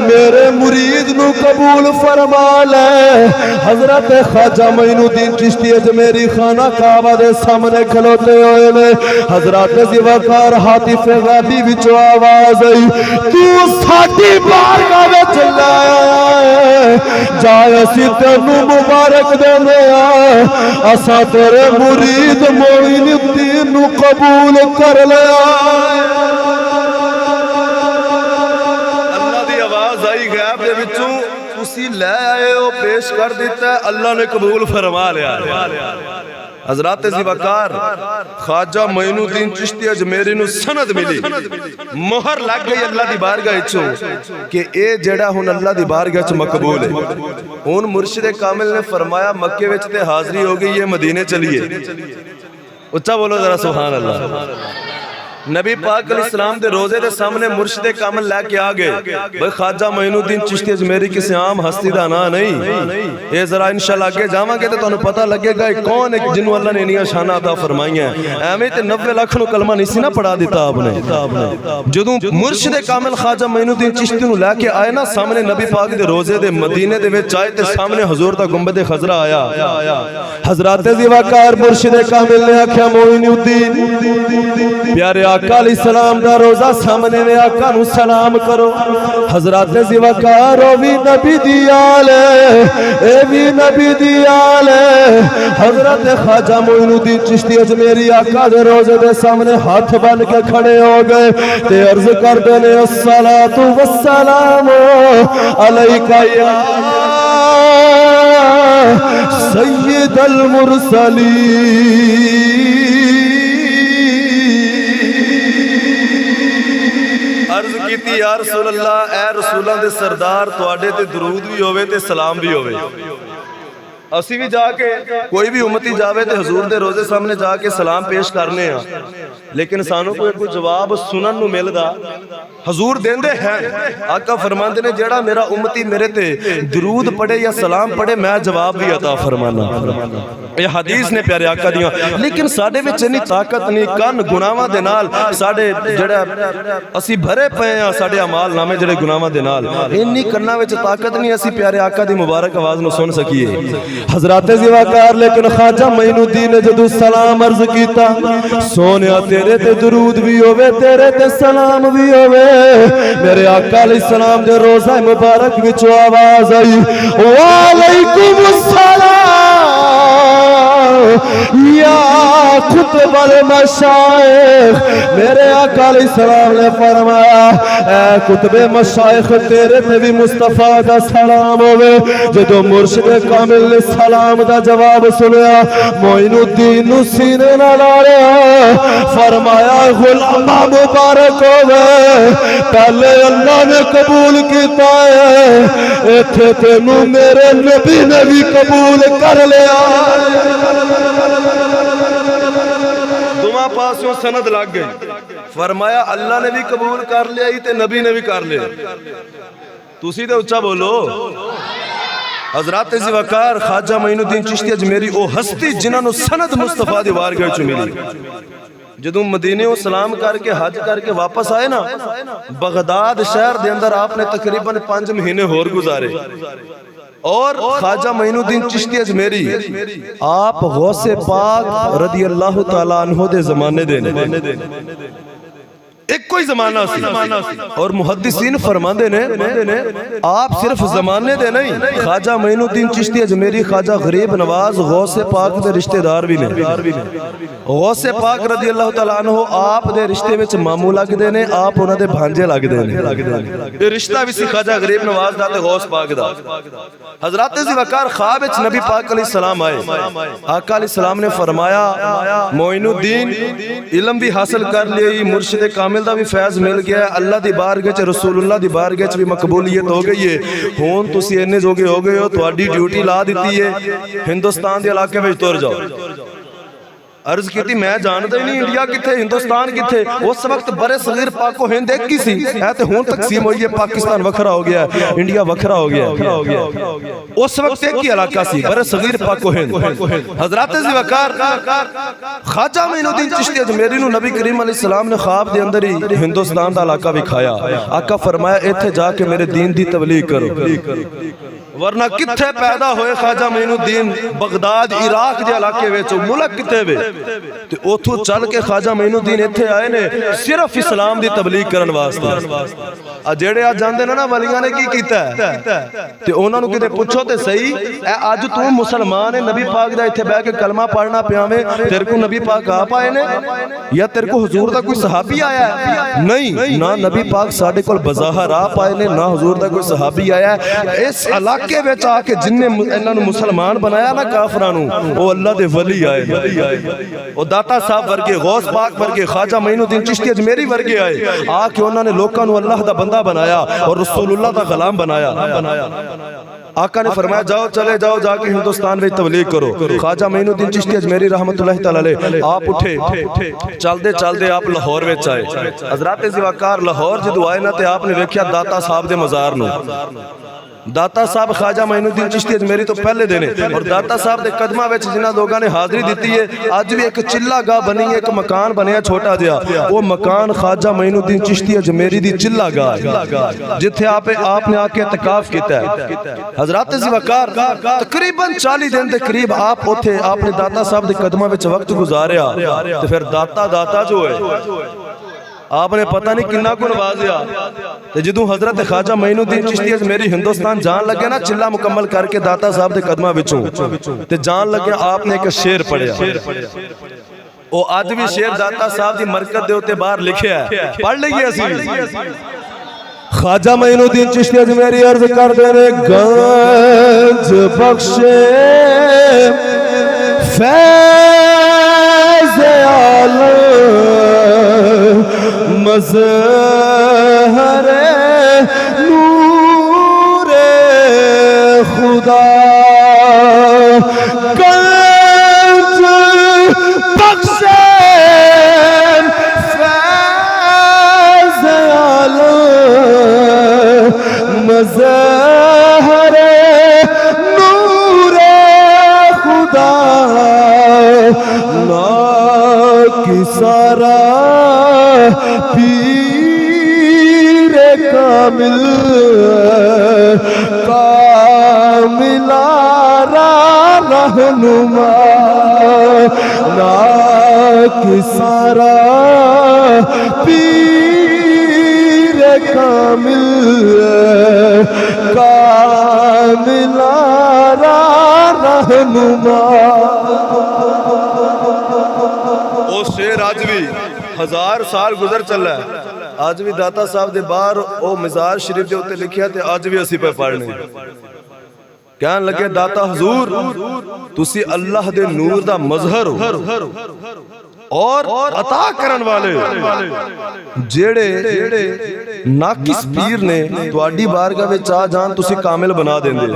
میرے مرید نو قبول فرما لے حضرت خواجہ معین الدین چشتی اجمیری خانہ کعبہ دے سامنے کھلوتے ہوئے نے حضرات زیوکار حاطف غیبی وچوں آواز آئی تو ساڈی بارگاہ وچ لایا جائے اسی تینوں مبارک دینے اساں تیرے مرید معین الدین نو قبول کر لیا اللہ دی آواز آئی غیب دے وچوں تسی لے آئے ہو پیش کر دیتا ہے اللہ نے قبول فرما لیا حضرات زیوکار خواجہ معین الدین چشتی اجمیری نو سند ملی مہر لگ گئی اللہ دی بارگاہ وچوں کہ اے جڑا ہن اللہ دی بارگاہ وچ مقبول ہے ہن مرشد کامل نے فرمایا مکے وچ تے حاضری ہو گئی ہے مدینے چلیے اچھا بولو ذرا سبحان اللہ نبی پاک علیہ السلام دے روزے دے سامنے مرشد کامل لے کے آگئے بھئی خواجہ معین الدین چشتی اجمیری کسی عام ہستی دا نا نہیں یہ ذرا انشاءاللہ آگے جاواں گے تے تو انہوں پتہ لگے گا کون ایک جنہوں اللہ نے انہی شانہ عطا فرمائی ہیں ایمیں تے 90 لاکھ نو کلمہ نہیں سی نہ پڑھا دیتا آپ نے جدوں مرشد کامل خواجہ معین الدین چشتی نو لے کے آئے نا سامنے نبی پاک دے روزے دے مدینے دے وچ آئے تے سامنے حضور دا گنبد خضرا آیا حضرات زیوکار مرشد کامل نے آکھیا معین الدین پیارے آقا علیہ السلام دا روزہ سامنے میں آقا نو سلام کرو حضرات زیوکار او بھی نبی دی آل اے بھی نبی دی آل حضرت خواجہ معین الدین چشتی اجمیری آقا دے روزے دے سامنے ہاتھ بن کے کھڑے ہو گئے تے عرض کر دینے الصلاۃ والسلام علیکہ یا سید المرسلین عرض کیتی یا رسول اللہ اے رسولہ دے سردار تواڈے تے درود بھی ہوئے تے سلام بھی ہوئے اسی بھی جا کے کوئی بھی امتی جاوے تے حضور دے روزے سامنے جا کے سلام پیش کرنے ہاں، لیکن سانو کوئی جواب سنن نو ملدا حضور دیندے ہیں۔ آقا فرماندے نے جیڑا میرا امتی میرے تے درود پڑھے یا سلام پڑھے میں جواب بھی عطا فرمانا۔ یہ حدیث نے پیارے آقا دیاں، لیکن ساڈے وچ اتنی طاقت نہیں، کن گناہاں دے نال ساڈے جڑا اسی بھرے پئے ہاں، ساڈے اعمال نامے جڑے گناہاں دے نال انی کناں وچ طاقت نہیں اسی پیارے آقا دی مبارک آواز نو سن سکیے۔ حضرات زیواکار لیکن خواجہ معین الدین نے جدو سلام عرض کیتا، سونیا تیرے تے درود بھی ہوئے، تیرے تے سلام بھی ہوئے۔ میرے آقا علیہ السلام دے روزہ مبارک وچوں آواز آئی، وعلیکم السلام یا خطب المشائخ۔ میرے آقا علیہ السلام نے فرمایا، اے خطب مشائخ تیرے تے بھی مصطفیٰ دا سلام ہوئے۔ جدو مرشد کامل نے سلام دا جواب سنیا، معین الدین نو سینے نہ لایا، فرمایا غلامہ مبارک ہوئے، پہلے اللہ نے قبول کیتا ہے، ایتھے تینوں میرے نبی نے بھی قبول کر لیا۔ دعا پاسوں سند لگ گئی، فرمایا اللہ نے بھی قبول کر لیا ہی تے نبی نے بھی کر لیا۔ تسی تے اچھا بولو۔ حضرات زیواکار خواجہ معین الدین چشتی اجمیری او ہستی جنہاں نو سند مصطفیٰ دی وارگاہ وچ ملی۔ جدوں مدینے و سلام کر کے حج کر کے واپس آئے نا، بغداد شہر دے اندر آپ نے تقریباً 5 مہینے ہور گزارے، اور خواجہ معین الدین چشتی اجمیری آپ غوث پاک رضی اللہ تعالیٰ عنہ دے زمانے دے ایک کوئی زمانہ سی، اور محدثین فرماندے نے آپ صرف زمانے دے نہیں، خواجہ معین الدین چشتی اجمیری خواجہ غریب نواز غوث پاک دے رشتہ دار بھی نے۔ غوث پاک رضی اللہ تعالیٰ عنہ آپ دے رشتے وچ ماموں لگ دے نے، آپ انہاں دے بھانجے لگ دے نے۔ یہ رشتہ بھی سی خواجہ غریب نواز دا تے غوث پاک دا۔ حضرات زیواکار خواب وچ نبی پاک علیہ السلام آئے، آقا علیہ السلام نے فرمایا معین الدین علم بھی حاصل کر لیے، مرشد کامل دا بھی فیض مل گیا ہے، اللہ دی بارگاہ وچ رسول اللہ دی بارگاہ وچ بھی مقبولیت ہو گئی ہے، ہون تسی اینے جوگے ہو گئے ہو، تہاڈی ڈیوٹی لا دتی ہے، ہندوستان دے علاقے وچ تر جاؤ۔ عرض کی میں جانتا ہی نہیں انڈیا کتھے ہندوستان کتھے، اس وقت برے صغیر پاک و ہند ایک کی سی، ایتے ہون تقسیم ہوئی ہے، پاکستان وکھرا ہو گیا ہے، انڈیا وکھرا ہو گیا ہے، اس وقت ایک کی علاقہ سی برے صغیر پاک و ہند۔ حضرات زیواکار خواجہ معین الدین چشتی اجمیری نو نبی کریم علیہ السلام نے خواب دے اندر ہی ہندوستان دا علاقہ بھی کھایا، آقا فرمایا ایتھے جا کے میرے دین دی تبلیغ کرو، ورنہ کتھے پیدا ہوئے خواجہ معین الدین؟ بغداد عراق دے علاقے وچ، ملک کتے وے تے اوتھوں چل کے خواجہ معین الدین ایتھے آئے نے صرف اسلام دی تبلیغ کرن واسطے۔ جڑے آ جاندے نا ولیاں نے کی کیتا ہے تے انہاں نو کتے پوچھو تے صحیح، اے اج تو مسلمان ہے، نبی پاک دا ایتھے بیٹھ کے کلمہ پڑھنا پیاویں، تیرے کو نبی پاک آپ آئے نے یا تیرے کو حضور دا کوئی صحابی آیا ہے؟ نہیں، نہ نبی پاک ساڈے کول بظاہر آپ آئے نے، نہ حضور دا کوئی صحابی آیا ہے۔ اس علاقے وچ آ کے جن نے انہاں نو مسلمان بنایا نا کافراں نو، او اللہ دے ولی آئے، او داتا صاحب ورگے، غوث پاک ورگے، خواجہ معین الدین چشتی اجمیری ورگے آئے، آ کے انہاں نے لوکاں نو اللہ دا بندہ بنایا اور رسول اللہ دا غلام بنایا۔ آقا نے فرمایا جاؤ چلے جاؤ جا کے ہندوستان وچ تبلیغ کرو۔ خواجہ معین الدین چشتی اجمیری رحمت اللہ تعالی علیہ آپ اٹھے، چلدے چلدے آپ لاہور وچ آئے۔ حضرات زیواکار لاہور جدوں آئے نا تے آپ نے ویکھیا داتا صاحب دے مزار نو۔ داتا صاحب خواجہ معین الدین چشتی اجمیری تو پہلے دینے، اور داتا صاحب دے قدمہ وچ جنہاں لوگاں نے حاضری دیتی ہے، آج بھی ایک چلہ گاہ بنی ہے، ایک مکان بنیا چھوٹا جیا، وہ مکان خواجہ معین الدین چشتی اجمیری دی چلہ گاہ ہے، جتھے آپ نے آکے اعتکاف کیتا ہے۔ حضرات زیواکار تقریباً 40 دن دے قریب آپ اوتھے آپ نے داتا صاحب دے قدمہ وچ وقت گزاریا، تو پھر داتا جو ہے آپ نے پتہ نہیں کنہ کو نوازیا، تے جدوں حضرت خواجہ معین الدین چشتی اجمیری ہندوستان جان لگے نا چلہ مکمل کر کے داتا صاحب دے قدمہ وچوں تے جان لگے آپ نے ایک شعر پڑھیا، او آج بھی شعر داتا صاحب دی مرکز دے ہوتے باہر لکھیا ہے، پڑھ لئیے اسی۔ خواجہ معین الدین چشتی اجمیری عرض کر دے رے، گنج بخشے فیض عالم مظہر نور خدا رہنما نا کسارا پیر کامل کاملارا رہنما. وہ شیر آج بھی 1000 سال گزر چلا ہے, آج بھی داتا صاحب دے باہر او مزار شریف دے اوتے لکھیا تے آج بھی اسی پہ پڑھنے. کہن لگے داتا حضور تسی اللہ دے نور دا مظہر ہو اور عطا کرن والے جیڑے ناقص پیر نے تواڈی بارگاہ وچ آ جان تسی کامل بنا دیندے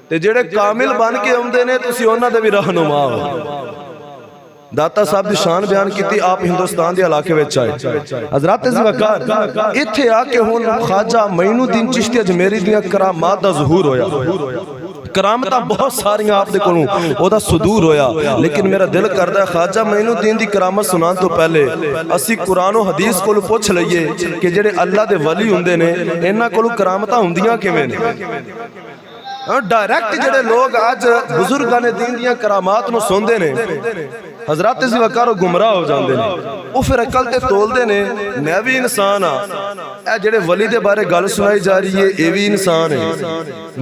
تے جیڑے کامل بن کے اوندے نے تسی انہاں دے وی رہنما ہو. داتا صاحب دی شان بیان کیتی, آپ ہندوستان دے علاقے وچ آئے. حضرات زوکار ایتھے آ کے ہن خواجہ معین الدین چشتی اجمیری دیاں کرامات دا ظہور ہویا. کرامتاں بہت ساریاں آپ دے کولوں او دا صدور ہویا, لیکن میرا دل کردا ہے خواجہ معین الدین دی کرامت سنان تو پہلے اسی قرآن و حدیث کولوں پوچھ لئیے کہ جڑے اللہ دے ولی ہوندے نے انہاں کولوں کرامتاں ہوندیاں کیویں نے. ڈائریکٹ جڑے لوگ آج بزرگاں دین دیاں کرامات نو سوندے نے حضرات زوکار گمراہ ہو جاندے نے. او پھر عقل تے تولدے نے میں بھی انسان ہاں, اے جڑے ولی دے بارے گل سنائی جا رہی ہے اے بھی انسان ہے,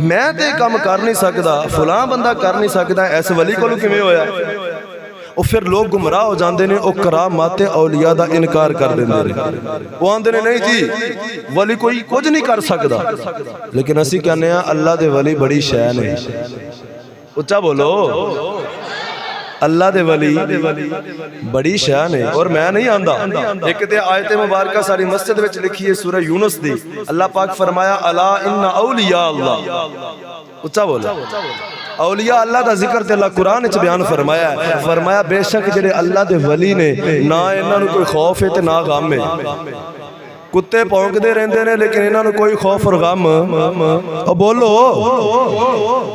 میں تے کام کر نہیں سکدا, فلاں بندہ کر نہیں سکدا, ایس ولی کولوں کیویں ہویا؟ او پھر لوگ گمراہ ہو جاندے نے, او کرامات اولیاء دا انکار کر دیندے نے. او آندے نے نہیں جی ولی کوئی کچھ نہیں کر سکدا, لیکن اسی کہنے ہیں اللہ دے ولی بڑی شے نے. اچھا بولو, اللہ دے ولی بڑی شان ہے اور میں نہیں آندا. ایک تے آیت مبارکہ ساری مسجد وچ لکھی ہے سورہ یونس دی, اللہ پاک فرمایا الا ان اولیاء اللہ. اچھا بولا, اولیاء اللہ دا ذکر تے اللہ قرآن وچ بیان فرمایا ہے. فرمایا بے شک جڑے اللہ دے ولی نے نہ انہاں نوں کوئی خوف ہے تے نہ غم ہے. کتے پونکدے رہندے نے لیکن انہاں نوں کوئی خوف اور غم. او بولو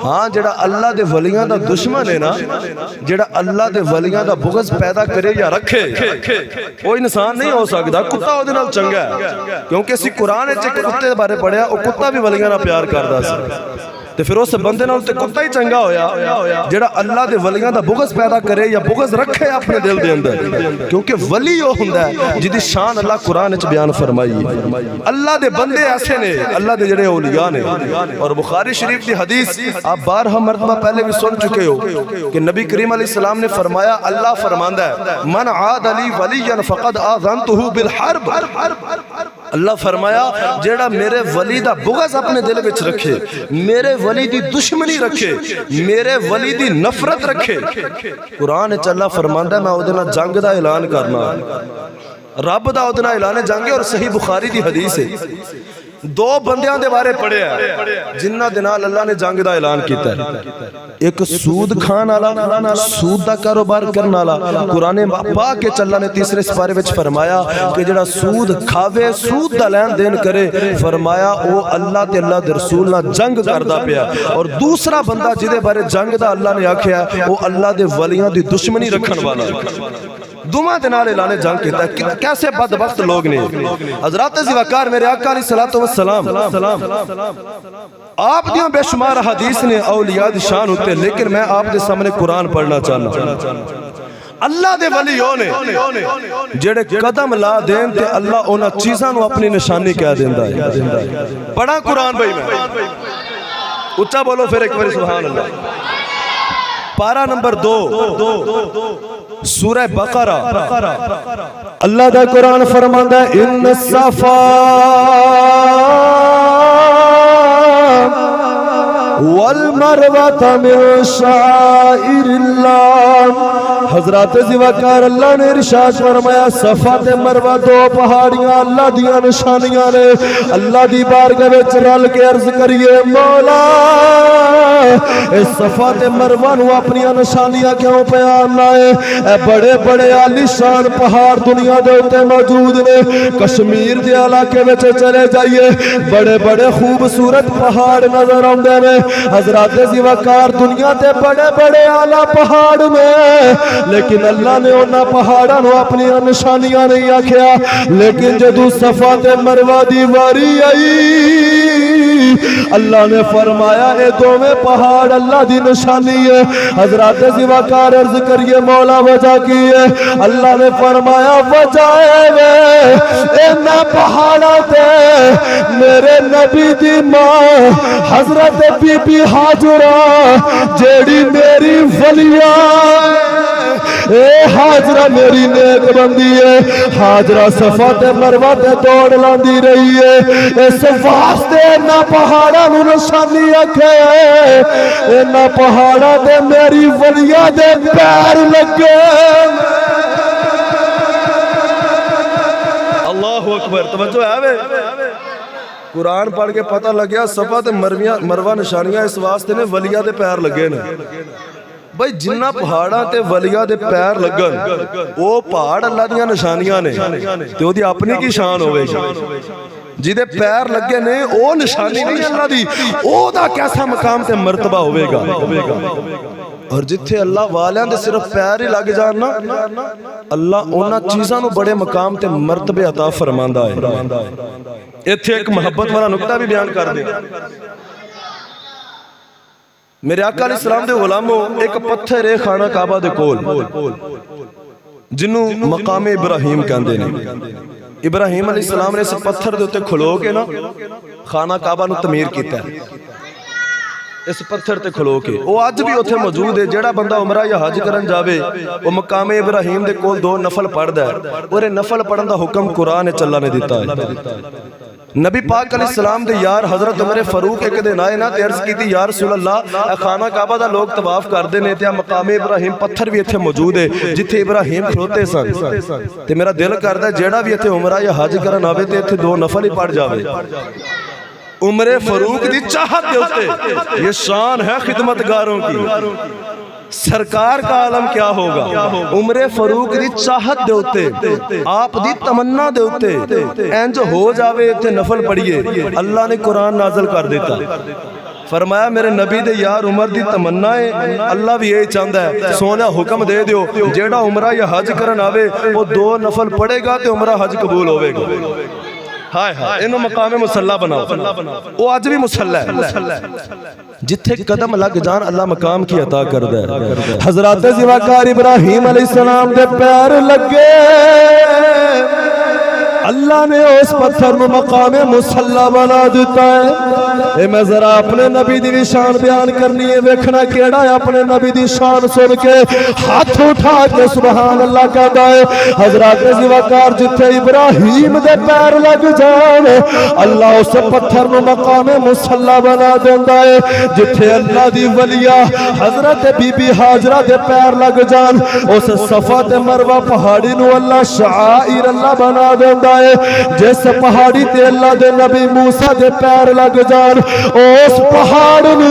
ہاں, جڑا اللہ دے ولیاں دا دشمن ہے نا, جڑا اللہ دے ولیاں دا بغض پیدا کرے یا رکھے, وہ انسان نہیں ہو سکدا. کتا او دے نال چنگا ہے, کیونکہ اسی قرآن وچ کتے دے بارے پڑھیا, او کتا بھی ولیاں نال پیار کردا سی. تے پھر اس بندے نال تے کتا ہی چنگا ہویا جڑا اللہ دے ولیاں دا بغض پیدا کرے یا بغض رکھے اپنے دل دے اندر, کیونکہ ولی وہ ہوندا ہے جدی شان اللہ قرآن وچ بیان فرمائی ہے. اللہ دے بندے ایسے نے, اللہ دے جڑے اولیاء نے. اور بخاری شریف دی حدیث آپ بارہا مرتبہ پہلے بھی سن چکے ہو کہ نبی کریم علیہ السلام نے فرمایا, اللہ فرماندا ہے من عاد لی ولیا فقد آذنتہ بالحرب. اللہ فرمایا جیڑا میرے ولی دا بغض اپنے دل وچ رکھے, میرے ولی دی دشمنی رکھے, میرے ولی دی نفرت رکھے, قرآن وچ اللہ فرماندا ہے میں اودے نال جنگ دا اعلان کرنا. رب دا اودے نال اعلان جنگ ہے. اور صحیح بخاری دی حدیث ہے, دو بندیاں دے بارے پڑھیا ہے جنہ دے نال اللہ نے جنگ دا اعلان کیتا ہے. ایک سود کھان والا, سود دا کاروبار کرن والا. قرآن پاک کے اللہ نے تیسرے سپارے وچ فرمایا کہ جڑا سود کھاوے, سود دا لین دین کرے, فرمایا او اللہ تے اللہ دے رسول نال جنگ کردا پیا. اور دوسرا بندہ جدے بارے جنگ دا اللہ نے آکھیا او اللہ دے ولیاں دی دشمنی رکھن والا. دوواں دے نال اعلان جنگ کیتا ہے. کیسے بدبخت لوگ نے. حضرات زوکار میرے آقا علیہ الصلوۃ والسلام آپ دیاں بے شمار حدیث نے اولیاء دی شان ہوتے, لیکن میں آپ دے سامنے قرآن پڑھنا چاہنا. اللہ دے ولی او نے جڑے قدم لا دین تے اللہ انہاں چیزاں نو اپنی نشانی کہہ دیندا ہے. پڑھا قرآن بھائی میں اچھا بولو پھر ایک بار سبحان اللہ. پارہ نمبر 2 سورہ بقرہ. اللہ دا قرآن فرماندا ہے ان الصفا والمروہ من شعائر اللہ. حضرات زوکار اللہ نے ارشاد فرمایا صفا تے مروہ دو پہاڑیاں اللہ دیاں نشانیاں نے. اللہ دی بارگاہ وچ رل کے عرض کریے مولا اس صفا تے مروہ نو اپنی نشانیاں کیوں بیان ہے؟ اے بڑے بڑے عالی شان پہاڑ دنیا دے اوتے موجود نے. کشمیر دے علاقے وچ چلے جائیے بڑے بڑے خوبصورت پہاڑ نظر آندے نے. حضرات زوکار دنیا تے بڑے بڑے اعلی پہاڑ نے, لیکن اللہ نے انہاں پہاڑاں نو اپنی نشانیاں نہیں آکھیا. لیکن جدوں صفا تے مروہ دی واری آئی اللہ نے فرمایا اے دوویں پہاڑ اللہ دی نشانی ہے۔ حضرات زیواکار عرض کریے مولا وجہ کی ہے؟ اللہ نے فرمایا وجہ ہے اینا پہاڑا تے میرے نبی دی ماں حضرت بی بی حاجرہ جیڑی میری ولیاں اے حاجرہ میری نیک بندی ہے، حاجرہ صفا تے مروہ تے دوڑ لاندی رہی ہے، اس واسطے اینا پہاڑا نو نشانی رکھے اینا پہاڑا تے میری ولیاں دے پیر لگے۔ اللہ اکبر، توجہ ہے وے قرآن پڑھ کے پتہ لگیا صفا تے مروہ نشانیاں اس واسطے نے ولیاں دے پیر لگے نے۔ بھائی جنہ پہاڑاں تے ولیاں دے پیر لگن وہ پہاڑ اللہ دیاں نشانیاں نے تے وہ دی اپنی کی شان ہوئے گی، جیدے پیر لگے نے وہ نشانی نہیں اللہ دی، وہ دا کیسا مقام تے مرتبہ ہوئے گا۔ اور جتھے اللہ والیاں دے صرف پیر ہی لگ جاننا اللہ اونا چیزاں نو بڑے مقام تے مرتبے عطا فرماندا ہے۔ ایتھے ایک محبت والا نکتہ بھی بیان کر دیں۔ میرے آقا علیہ السلام دے غلاموں ایک پتھر ہے خانہ کعبہ دے کول جنہوں مقام ابراہیم کہندے نے۔ ابراہیم علیہ السلام نے اس پتھر دے اتے کھلو کے نا خانہ کعبہ نو تعمیر کیتا ہے، اس پتھر تے کھلو کے وہ آج بھی اتھے موجود ہے۔ جیڑا بندہ عمرہ یا حج کرن جاوے وہ مقام ابراہیم دے کول 2 نفل پڑھ دا ہے، اور نفل پڑھن دا حکم قرآن چلا نے دیتا ہے۔ نبی پاک علیہ السلام دے یار حضرت عمر فاروق ایک دن آئے نا تے عرض کی تھی یا رسول اللہ اے خانہ کعبہ دا لوگ طواف کر دینے تے مقام ابراہیم پتھر بھی اتھے موجود ہے جتھے ابراہیم کھلوتے سن، تے میرا دل کردا ہے جیڑا بھی اتھے عمرہ یا حج کرن آوے تے اتھے 2 نفل ہی پڑھ جاوے۔ عمر فاروق دی چاہت دے ہوتے یہ شان ہے خدمتگاروں کی، سرکار کا عالم کیا ہوگا۔ عمر فاروق دی چاہت دے ہوتے آپ دی تمنا دے ہوتے اینج ہو جاوے تے نفل پڑھئے، اللہ نے قرآن نازل کر دیتا، فرمایا میرے نبی دے یار عمر دی تمنا ہے، اللہ بھی یہی چاہتا ہے سونا حکم دے دیو جیڑا عمرہ یا حج کرن آوے وہ 2 نفل پڑھے گا تے عمرہ حج قبول ہوئے گا۔ ہائے ہائے انہوں مقام مسلح بناؤ، وہ آج بھی مسلح ہے، جتھے قدم لگ جان اللہ مقام کی عطا کر دے۔ حضرات زیواکار ابراہیم علیہ السلام دے پیر لگے، اللہ نے اس پتھر میں مقام مسلح بنا دیتا ہے۔ اے میں ذرا اپنے نبی دی شان بیان کرنی ہے، ویکھنا کیڑا ہے اپنے نبی دی شان سن کے ہاتھ اٹھا کے سبحان اللہ کہتا ہے۔ حضرات زیواکار جتھے ابراہیم دے پیر لگ جان اللہ اس پتھر میں مقام مسلح بنا دیتا ہے، جتھے اللہ دی ولیہ حضرت بی بی حاجرہ دے پیر لگ جان اس صفا تے مروہ پہاڑی نو اللہ شعائر اللہ بنا دیتا ہے، جس پہاڑی تے اللہ دے نبی موسیٰ دے پیر لگ جان اس پہاڑ نو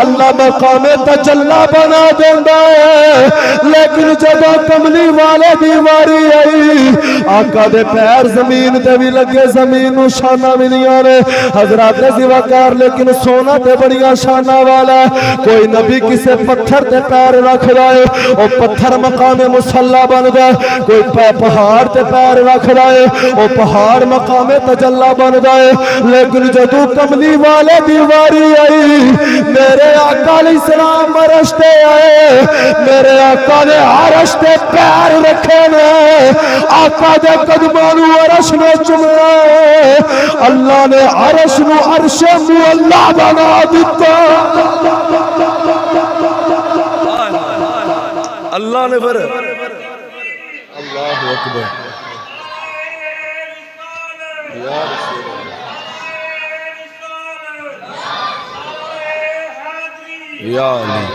اللہ مقام تجلی بنا دیتا ہے۔ لیکن جب کملی والے دی واری آئی آقا دے پیر زمین تے بھی لگے، زمین نو شانہ ملیاں نے۔ حضرات زیواکار لیکن سونا تے بڑیاں شانہ والا ہے، کوئی نبی کسے پتھر تے پیر رکھ رہے او پتھر مقام مسلح بن گئے، کوئی پہاڑ تے پیر رکھ رہے او پہاڑ مقام تجلی بن گئے۔ لیکن جدو کملی والے دیواری آئی میرے آقا علیہ السلام عرش تے آئے، میرے آقا نے عرش تے پیر رکھے نے، آقا دے قدمانو عرش نے چمے، اللہ نے عرش نو عرش معلی بنا دیتا۔ اللہ نے پھر اللہ اکبر یا علی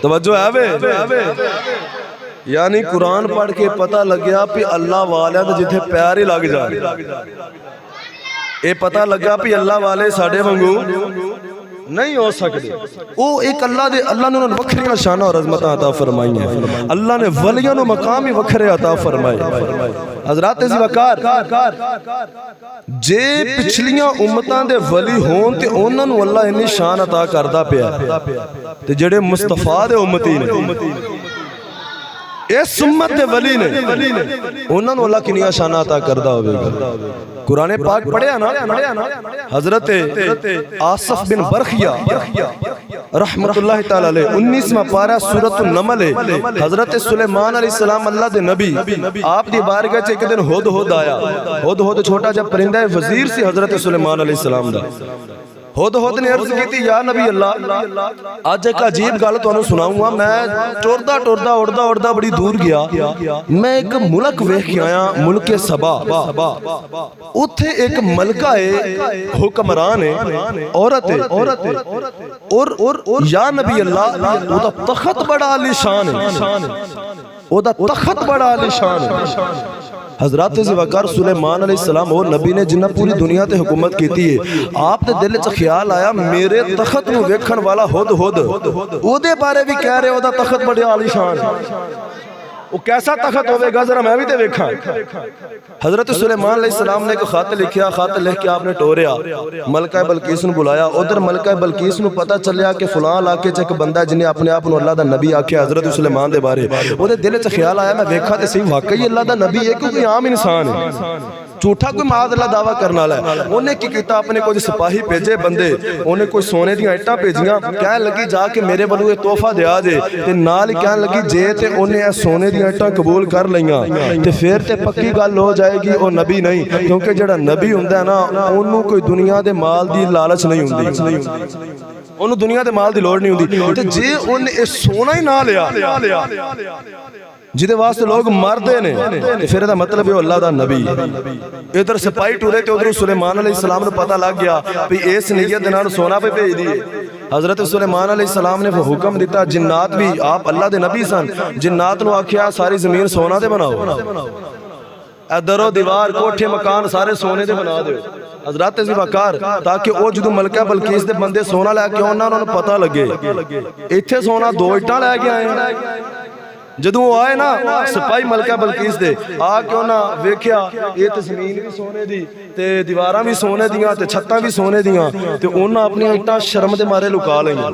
توجہ ہے بے، یعنی قرآن پڑھ کے پتہ لگیا پی اللہ والے دے جتھے پیار ہی لگ جائے، اے پتہ لگا پی اللہ والے ساڑھے وانگو نہیں ہو سکتے، وہ ایک اللہ نے انہوں نے وکھری نشانہ اور عظمتہ عطا فرمائی ہیں، اللہ نے ولیاں نو مقامی وکھرے عطا فرمائی۔ حضرات زیواکار جے پچھلیاں امتاں دے ولی ہون تے انہوں نے اللہ انہی شان عطا کردہ پیا تے جڑے مصطفیٰ دے امتی نے اس امت دے ولی نے انہاں نوں اللہ کنیاں شاناں عطا کردا ہوے گا قرآن پاک پڑھیا نا حضرت آصف بن برخیہ رحمت اللہ تعالی علیہ 19واں پارہ سورۃ النمل ہے حضرت سلیمان علیہ السلام اللہ دے نبی آپ دی بارگاہ وچ ایک دن ہدہد آیا ہدہد چھوٹا جا پرندہ وزیر سی حضرت سلیمان علیہ السلام دا ہدہد نے عرض کی یا نبی اللہ آج ایک عجیب گل تانوں سناؤں گا میں ٹردا ٹردا اڑدا اڑدا بڑی دور گیا میں ایک ملک ویکھ کے آیا ملک سبا اوتھے ایک ملکہ ہے حکمران ہے عورت ہے اور یا نبی اللہ او دا تخت بڑا عالی شان ہے او دا تخت بڑا عالی شان ہے حضرات ذوالفقار سلیمان علیہ السلام اور نبی نے جنہ پوری دنیا تے حکومت کیتی ہے آپ دے دل وچ خیال آیا میرے تخت نو ویکھن والا ہدہد او دے بارے بھی کہہ رہے او دا تخت بڑے عالی شان وہ کیسا تخت ہوئے گا ذرا میں بھی تے ویکھاں حضرت سلیمان علیہ السلام نے ایک خط لکھیا خط لکھ کے آپ نے ٹوریا ملکہ بلقیس نو بلایا ادھر ملکہ بلقیس نو پتہ چلیا کہ فلاں علاقے چ ایک بندہ جنہیں اپنے آپ نو اللہ دا نبی آکھیا حضرت سلیمان دے بارے او دے دل وچ خیال آیا میں ویکھا تے صحیح واقعی اللہ دا نبی ہے کیونکہ عام انسان ہے جھوٹا کوئی معاذ اللہ دعویٰ کرنا ہے انہیں کی کیتا اپنے کوئی سپاہی بھیجے بندے انہیں کوئی سونے دیاں اٹھا بھیجیاں کہنے لگی جا کے میرے بلو یہ تحفہ دیا دے تے نال کہنے لگی جے تے انہیں سونے دیاں اٹھا قبول کر لیاں تے پھر تے پکی گل ہو جائے گی او نبی نہیں کیونکہ جڑا نبی ہوندہ ہے نا انہوں کوئی دنیا دے مال دی لالچ نہیں ہوندی انہوں دنیا دے مال دی لوڑ نہیں ہوندی تے جے انہیں سونا ہی نہ لیا جدے واسطے لوگ مردے نے پھر دا مطلب ہے اللہ دا نبی ادھر سپاہی ٹورے تے ادھر سلیمان علیہ السلام نے پتہ لگ گیا بھی اس نیت دے نال سونا پہ بھیج دیے حضرت سلیمان علیہ السلام نے وہ حکم دیتا جنات بھی آپ اللہ دے نبی سن جنات نو آکھیا ساری زمین سونا دے بناؤ ادھر و دیوار کوٹھے مکان سارے سونے دے بنا دے حضرات ذوالفقار تاکہ او جدو ملکہ بلقیس دے بندے سونا لے کے انہاں نوں پتہ لگے ایتھے سونا دو اٹھاں لے کے آئے جدوں وہ آئے نا سپاہی ملکہ بلقیس دے آکے انہاں ویکھیا یہ تے زمین بھی سونے دی تے دیواراں بھی سونے دیاں تے چھتاں بھی سونے دیاں تے انہاں اپنی اٹھاں شرم دے مارے لکا لئیاں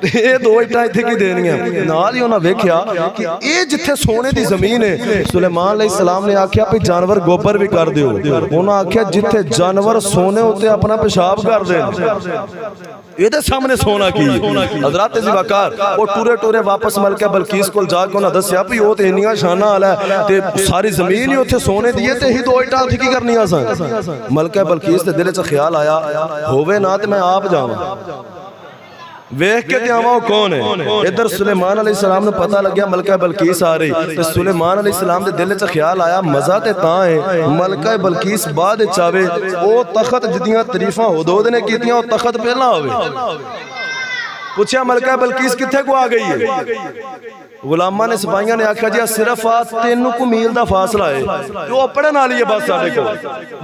یہ دو اٹھاں ایتھے کی دینیاں نال ہی انہاں ویکھیا کہ اے جتھے سونے دی زمین ہے سلیمان علیہ السلام نے آکھیا پہ جانور گوبر بھی کر دیو انہاں آکھیا جتھے جانور سونے ہوتے اپنا پیشاب کر دیں یہ دے سامنے سونا کی حضرات ذوالفقار وہ ٹورے ٹورے واپس ملکہ بلقیس کو جا کے انہاں دسیا بھی وہ تے انیاں شانہ والا ہے تے ساری زمین ہی اوتھے سونے دیے تے ہی دو اٹھاں کی کرنی آسان ملکہ بلقیس دے دل وچ خیال آیا ہووے نہ تے میں آپ جاواں ویکھ کے آواں کون ہے ادھر سلیمان علیہ السلام نے پتہ لگیا ملکہ بلقیس آ رہی تے سلیمان علیہ السلام دے دل وچ خیال آیا مزہ تے تاں ہے ملکہ بلقیس بعد چاوے او تخت جدیاں تعریفاں ہدہد نے کیتیاں او تخت پہلا ہوئے پوچھا ملکہ بلقیس کتھے کو آ گئی ہے غلامہ نے سپاہیاں نے آکھا جی صرف 3 میل دا فاصلہ ہے جو اپنے نالی ہے بس ساڑھے کو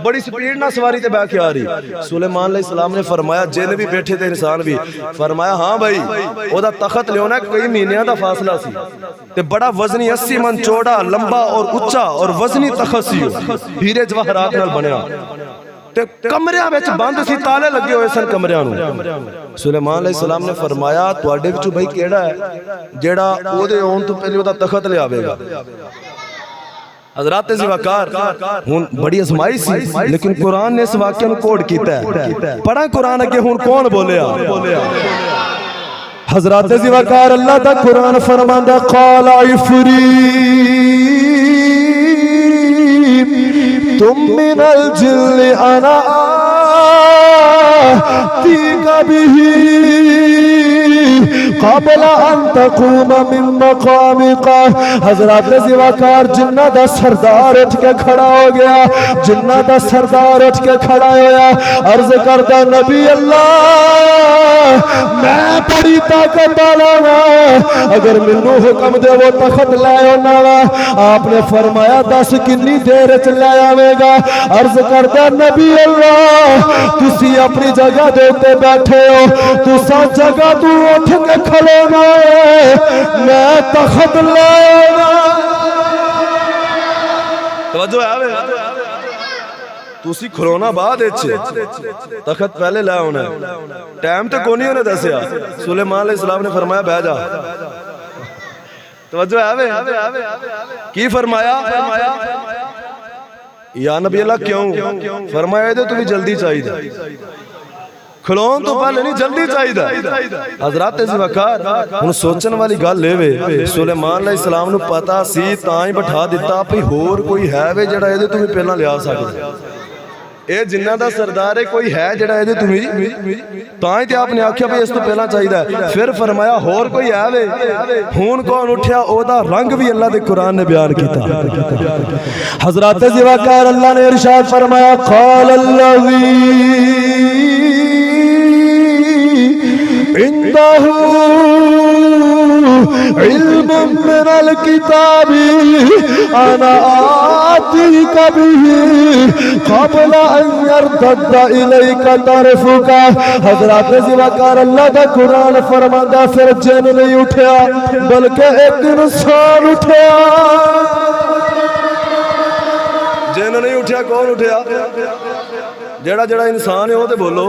بڑی سپیڈ نہ سواری تے بیٹھ کے آ رہی سلیمان علیہ السلام نے فرمایا جن بھی بیٹھے تھے انسان بھی فرمایا ہاں بھائی او دا تخت لیونا کئی مہینیاں دا فاصلہ سی تے بڑا وزنی 80 من چوڑا لمبا اور اچھا اور وزنی تخت سی ہیرے جواہرات نال بنیا تے کمریاں وچ بند سی تالے لگے ہوئے سن کمریاں نوں سلیمان علیہ السلام نے فرمایا تواڈے وچوں بھائی کیڑا ہے جیڑا او دے اون تو پہلے او دا تخت لے آوے گا حضرات ذوالفقار ہن بڑی ازمائی سی لیکن قرآن نے اس واقعے نوں کوڈ کیتا ہے پڑھا قرآن اگے ہن کون بولیا حضرات ذوالفقار اللہ دا قرآن فرماندا قال عفریت تم من الجن انا آتیک به قبل ان تقوم من مقامک حضرات ذوالفقار جنہ دا سردار اٹھ کے کھڑا ہو گیا جنہ دا سردار اٹھ کے کھڑا ہویا عرض کردہ نبی اللہ میں بڑی طاقت والا ہوں اگر مینوں حکم دے وہ تخت لے آنا وا آپ نے فرمایا 10 کنی دیر چ لے آوے گا عرض کردہ نبی اللہ تسی اپنی جگہ دے تے بیٹھے ہو تساں جگہ تو اٹھ کے کھڑے نہ میں تخت لے آنا توجہ آوے تسی کھلونا بعد اچھے تخت پہلے لے ہونا ہے ٹائم تو کونی ہونے دسیا سلیمان علیہ السلام نے فرمایا بہ جا توجہ ہے کی فرمایا یا نبی اللہ کیوں فرمایا تو بھی جلدی چاہیے کھلون تو پہلے نہیں جلدی چاہیے حضرات وقار ہن سوچن والی گل اے وے سلیمان علیہ السلام نو پتا سی تاں ہی بٹھا دیتا بھئی ہور کوئی ہے وے جڑا اے تو بھی پہلا لیا سکدا اے جنہ دا سردار ہے کوئی ہے جڑا اے تو بھی تاں ہی تے آپ نے آکھیا بھئی اس تو پہلا چاہیے پھر فرمایا ہور کوئی ہے وے ہن کون اٹھیا او دا رنگ بھی اللہ دے قرآن نے بیان کیتا حضرات وقار اللہ نے ارشاد فرمایا قال الذی عنده علم من الكتاب انا آتيك به قبل ان يرتد اليك طرفك حضرات وقار اللہ دا قرآن فرماندا پھر جن نہیں اٹھیا بلکہ ایک انسان اٹھیا جن نہیں اٹھیا کون اٹھیا جڑا جڑا انسان ہے وہ تے بولو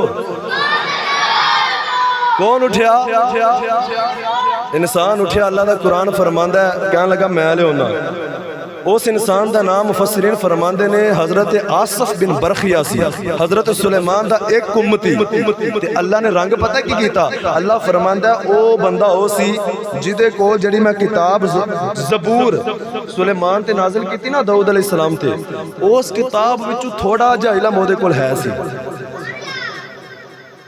کون اٹھیا انسان اٹھیا اللہ دا قرآن فرماندا ہے کہنے لگا میں لے ہونا اس انسان دا نام مفسرین فرماندے نے حضرت آصف بن برخیہ سی حضرت سلیمان دا ایک امتی تے اللہ نے رنگ پتہ کی کیتا اللہ فرماندا ہے او بندہ او سی جدے کول جڑی میں کتاب زبور سلیمان تے نازل کیتی نا داؤد علیہ السلام تے اس کتاب وچوں تھوڑا جا علم اودے کول ہے سی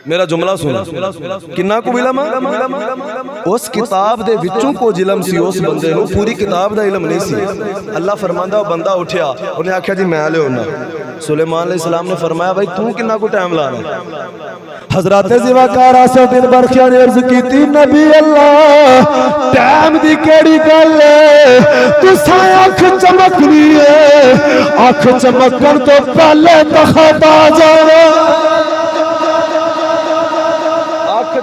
میرا جملہ سنا کنا کو علم اس کتاب دے وچوں کو علم سی اس بندے نو پوری کتاب دا علم نہیں سی اللہ فرماندا وہ بندہ اٹھیا انہیں آکھیا جی میں لے ہونا سلیمان علیہ السلام نے فرمایا بھائی تو کنا کو ٹائم لانا حضرات وقار آصف بن برخیہ نے عرض کیتی نبی اللہ ٹائم دی کیڑی گل ہے تساں اکھ چمکنی ہے اکھ چمکن تو پہلے تخت آ جانا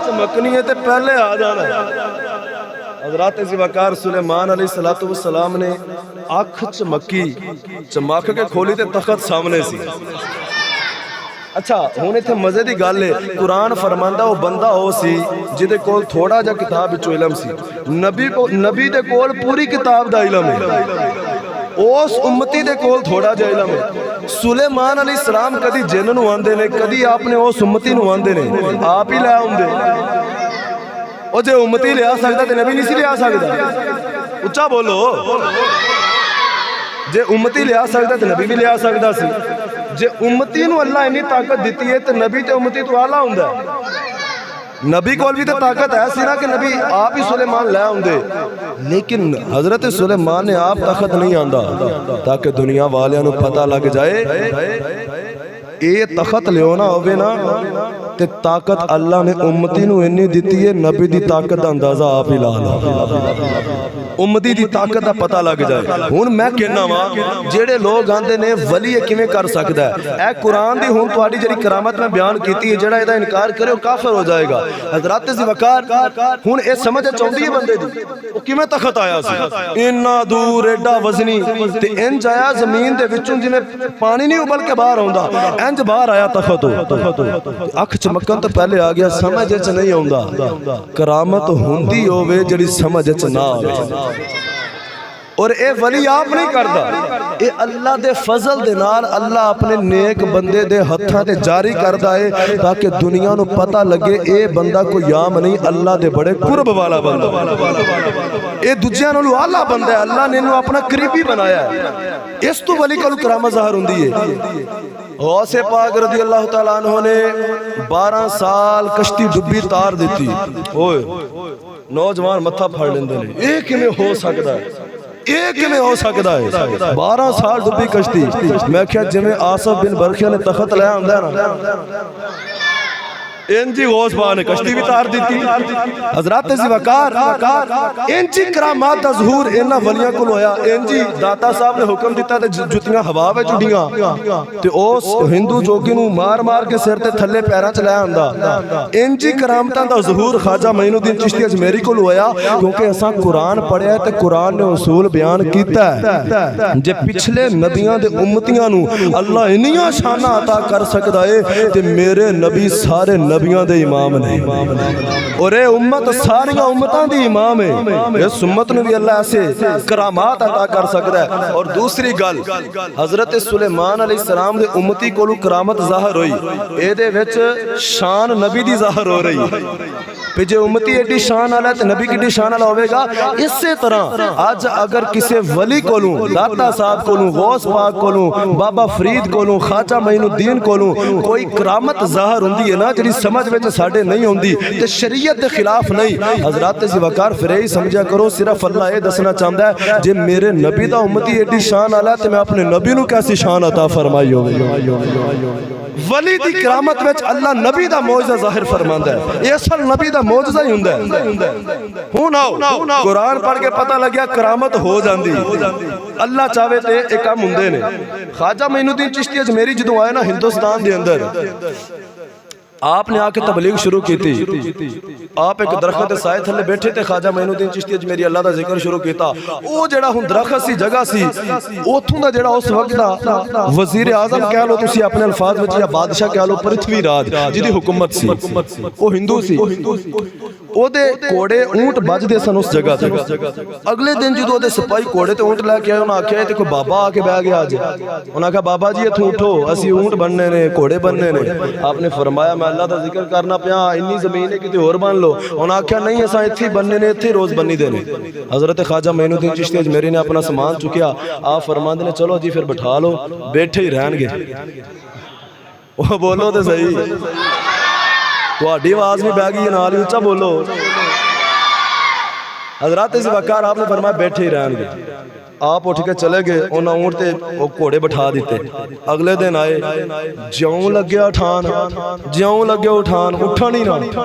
چمکنی ہے تے پہلے آ جانا ہے حضرات وقار سلیمان علیہ السلام نے آنکھ چمکی چمک کے کھولی تے تخت سامنے سی اچھا ہن ایتھے مزے دی گل ہے قرآن فرماندا وہ بندہ او سی جدے کول تھوڑا جا کتاب وچوں علم سی نبی دے کول پوری کتاب دا علم ہے اس امتی دے کول تھوڑا جا علم ہے سلیمان علیہ السلام کدی جن نو آندے نے کدی آپ نے اس امتی نو آندے نے آپ ہی لے آندے او جے امتی لے آ سکدا تے نبی نہیں سی لے آ سکدا اچھا بولو جے امتی لے آ سکدا تے نبی بھی لے آ سکدا سی جے امتی نو اللہ اتنی طاقت دیتی ہے تے نبی تے امتی تو اعلیٰ ہوندا ہے نبی کول بھی تو طاقت ہے سی نا کہ نبی آپ ہی سلیمان لے آندے لیکن حضرت سلیمان نے آپ طاقت نہیں آندا تاکہ دنیا والیاں نو پتہ لگ جائے اے تخت لیونا ہوئے نا تے طاقت اللہ نے امتی نو انی دیتی ہے نبی دی طاقت اندازہ آپ ہی لانا امتی دی طاقت دا پتہ لگ جائے ہون میں کہنا ہاں جیڑے لوگ آندے نے ولی کیویں کر سکدا ہے اے قرآن دی ہون تہاڈی جڑی کرامت میں بیان کیتی ہے جڑا ادا انکار کرے وہ کافر ہو جائے گا حضرات وقار ہون اے سمجھ چاہندی ہے بندے دی وہ کیویں تخت آیا سی اتنا دور ایڈا وزنی تے انج آیا زمین دے وچوں جویں پانی نہیں ابل کے باہر آوندا انج باہر آیا تخت اکھ چمکن تو پہلے آ گیا سمجھ وچ نہیں آوندا کرامت ہوندی ہووے جڑی سمجھ وچ نہ آوے اور اے ولی آپ نہیں کردا اے اللہ دے فضل دے نال اللہ اپنے نیک بندے دے ہتھاں تے جاری کردا ہے تاکہ دنیا نو پتہ لگے اے بندہ کوئی یام نہیں اللہ دے بڑے قرب والا بندہ اے دوجیاں نالوں اعلیٰ بندہ ہے اللہ نے انہوں اپنا قریبی بنایا ہے اس تو ولی کلو کرامت ظاہر ہوندی ہے غوث پاک رضی اللہ تعالیٰ عنہ نے 12 سال کشتی ڈبی تار دیتی ہوئے نوجوان متھا پھاڑ لیندے نے اے کیویں ہو سکدا ہے ایک میں ہو سکتا ہے 12 سال ڈبی کشتی میں کیا جمیں آصف بن برخیہ نے تخت لیا ہوں ہے نا انجی غوث پاک نے کشتی بھی تار دیتی حضرات وقار انجی کرامات دا ظہور انہا ولیاں کو لویا انجی داتا صاحب نے حکم دیتا تے جتیاں ہوا میں جڑیاں تے اس ہندو جوگی نو مار مار کے سر تے تھلے پیران چلایا ہوندا انجی کرامتاں دا ظہور خواجہ معین الدین چشتی اجمیری کو لویا کیونکہ ایسا قرآن پڑھیا ہے تے قرآن نے اصول بیان کیتا ہے جے پچھلے نبیاں دے امتیاں نو اللہ انیاں شانہ عطا کر سکتا ہے تے میرے نبی سارے نبی نبیاں دے امام نے اور اے امت ساری امتاں دی امام ہے اس امت نو بھی اللہ ایسے کرامات عطا کر سکتا ہے اور دوسری گل حضرت سلیمان علیہ السلام دے امتی کولو کرامت ظاہر ہوئی اے دے وچ شان نبی دی ظاہر ہو رہی پہ جے امتی ایڈی شان والا ہے تو نبی کی شان والا ہوئے گا اسی طرح آج اگر کسی ولی کولوں داتا صاحب کولوں غوث پاک کولوں بابا فرید کولوں خواجہ معین الدین کولوں کوئی کرامت ظاہر ہوندی ہے نا جڑی سمجھ وچ ساڈے نہیں ہوندی تے شریعت دے خلاف نہیں حضرات ذوالفقار پھر یہی سمجھا کرو صرف اللہ یہ دسنا چاہتا ہے جے میرے نبی دا امتی ایڈی شان والا ہے تے میں اپنے نبی نو کیسی شان عطا فرمائی ہوگی ولی دی کرامت وچ اللہ نبی دا معجزہ ظاہر فرماندا ہے یہ اصل نبی دا معجزہ ہی ہوندا ہے ہن آؤ قرآن پڑھ کے پتہ لگیا کرامت ہو جاندی اللہ چاہے تے ایک کام ہوندے نے خواجہ معین الدین چشتی اجمیری جدوں آئے نا ہندوستان دے اندر آپ نے آ کے تبلیغ شروع کی تھی آپ ایک درخت سائے تھلے بیٹھے تھے خواجہ معین الدین چشتی اجمیری اللہ دا ذکر شروع کیتا او جڑا ہن درخت سی جگہ سی اوتھوں دا جڑا اس وقت دا وزیر اعظم کہہ لو تسی اپنے الفاظ وچ یا بادشاہ کہہ لو پرتھوی راج جدی حکومت سی او ہندو سی او دے کوڑے اونٹ بج دے سن اس جگہ تے اگلے دن جدوں دے سپاہی کوڑے تے اونٹ لے کے آئے انہاں آکھیا تے کوئی بابا آ کے بیٹھ گیا اج انہاں کہا بابا جی اتھوں اٹھو اسی اونٹ بننے نے کوڑے بننے نے آپ نے فرمایا میں اللہ دا ذکر کرنا پیا انی زمین ہے کتے اور بن لو انہاں آکھیا نہیں اساں ایتھے بننے نے ایتھے روز بنی دے نے حضرت خواجہ معین الدین چشتی اجمیری نے اپنا سامان چکیا آپ فرماندے نے چلو جی پھر بٹھا لو بیٹھے ہی رہن گے وہ بولو تے صحیح تہاڈی آواز بھی بہ گئی نال ہی اونچا بولو حضرات ذوالفقار آپ نے فرمایا بیٹھے ہی رہن گے آپ اٹھ کے چلے گئے انہاں اونٹ تے وہ گھوڑے بٹھا دیتے اگلے دن آئے جیوں لگیا اٹھان جیوں لگیا اٹھان اٹھن ہی نہ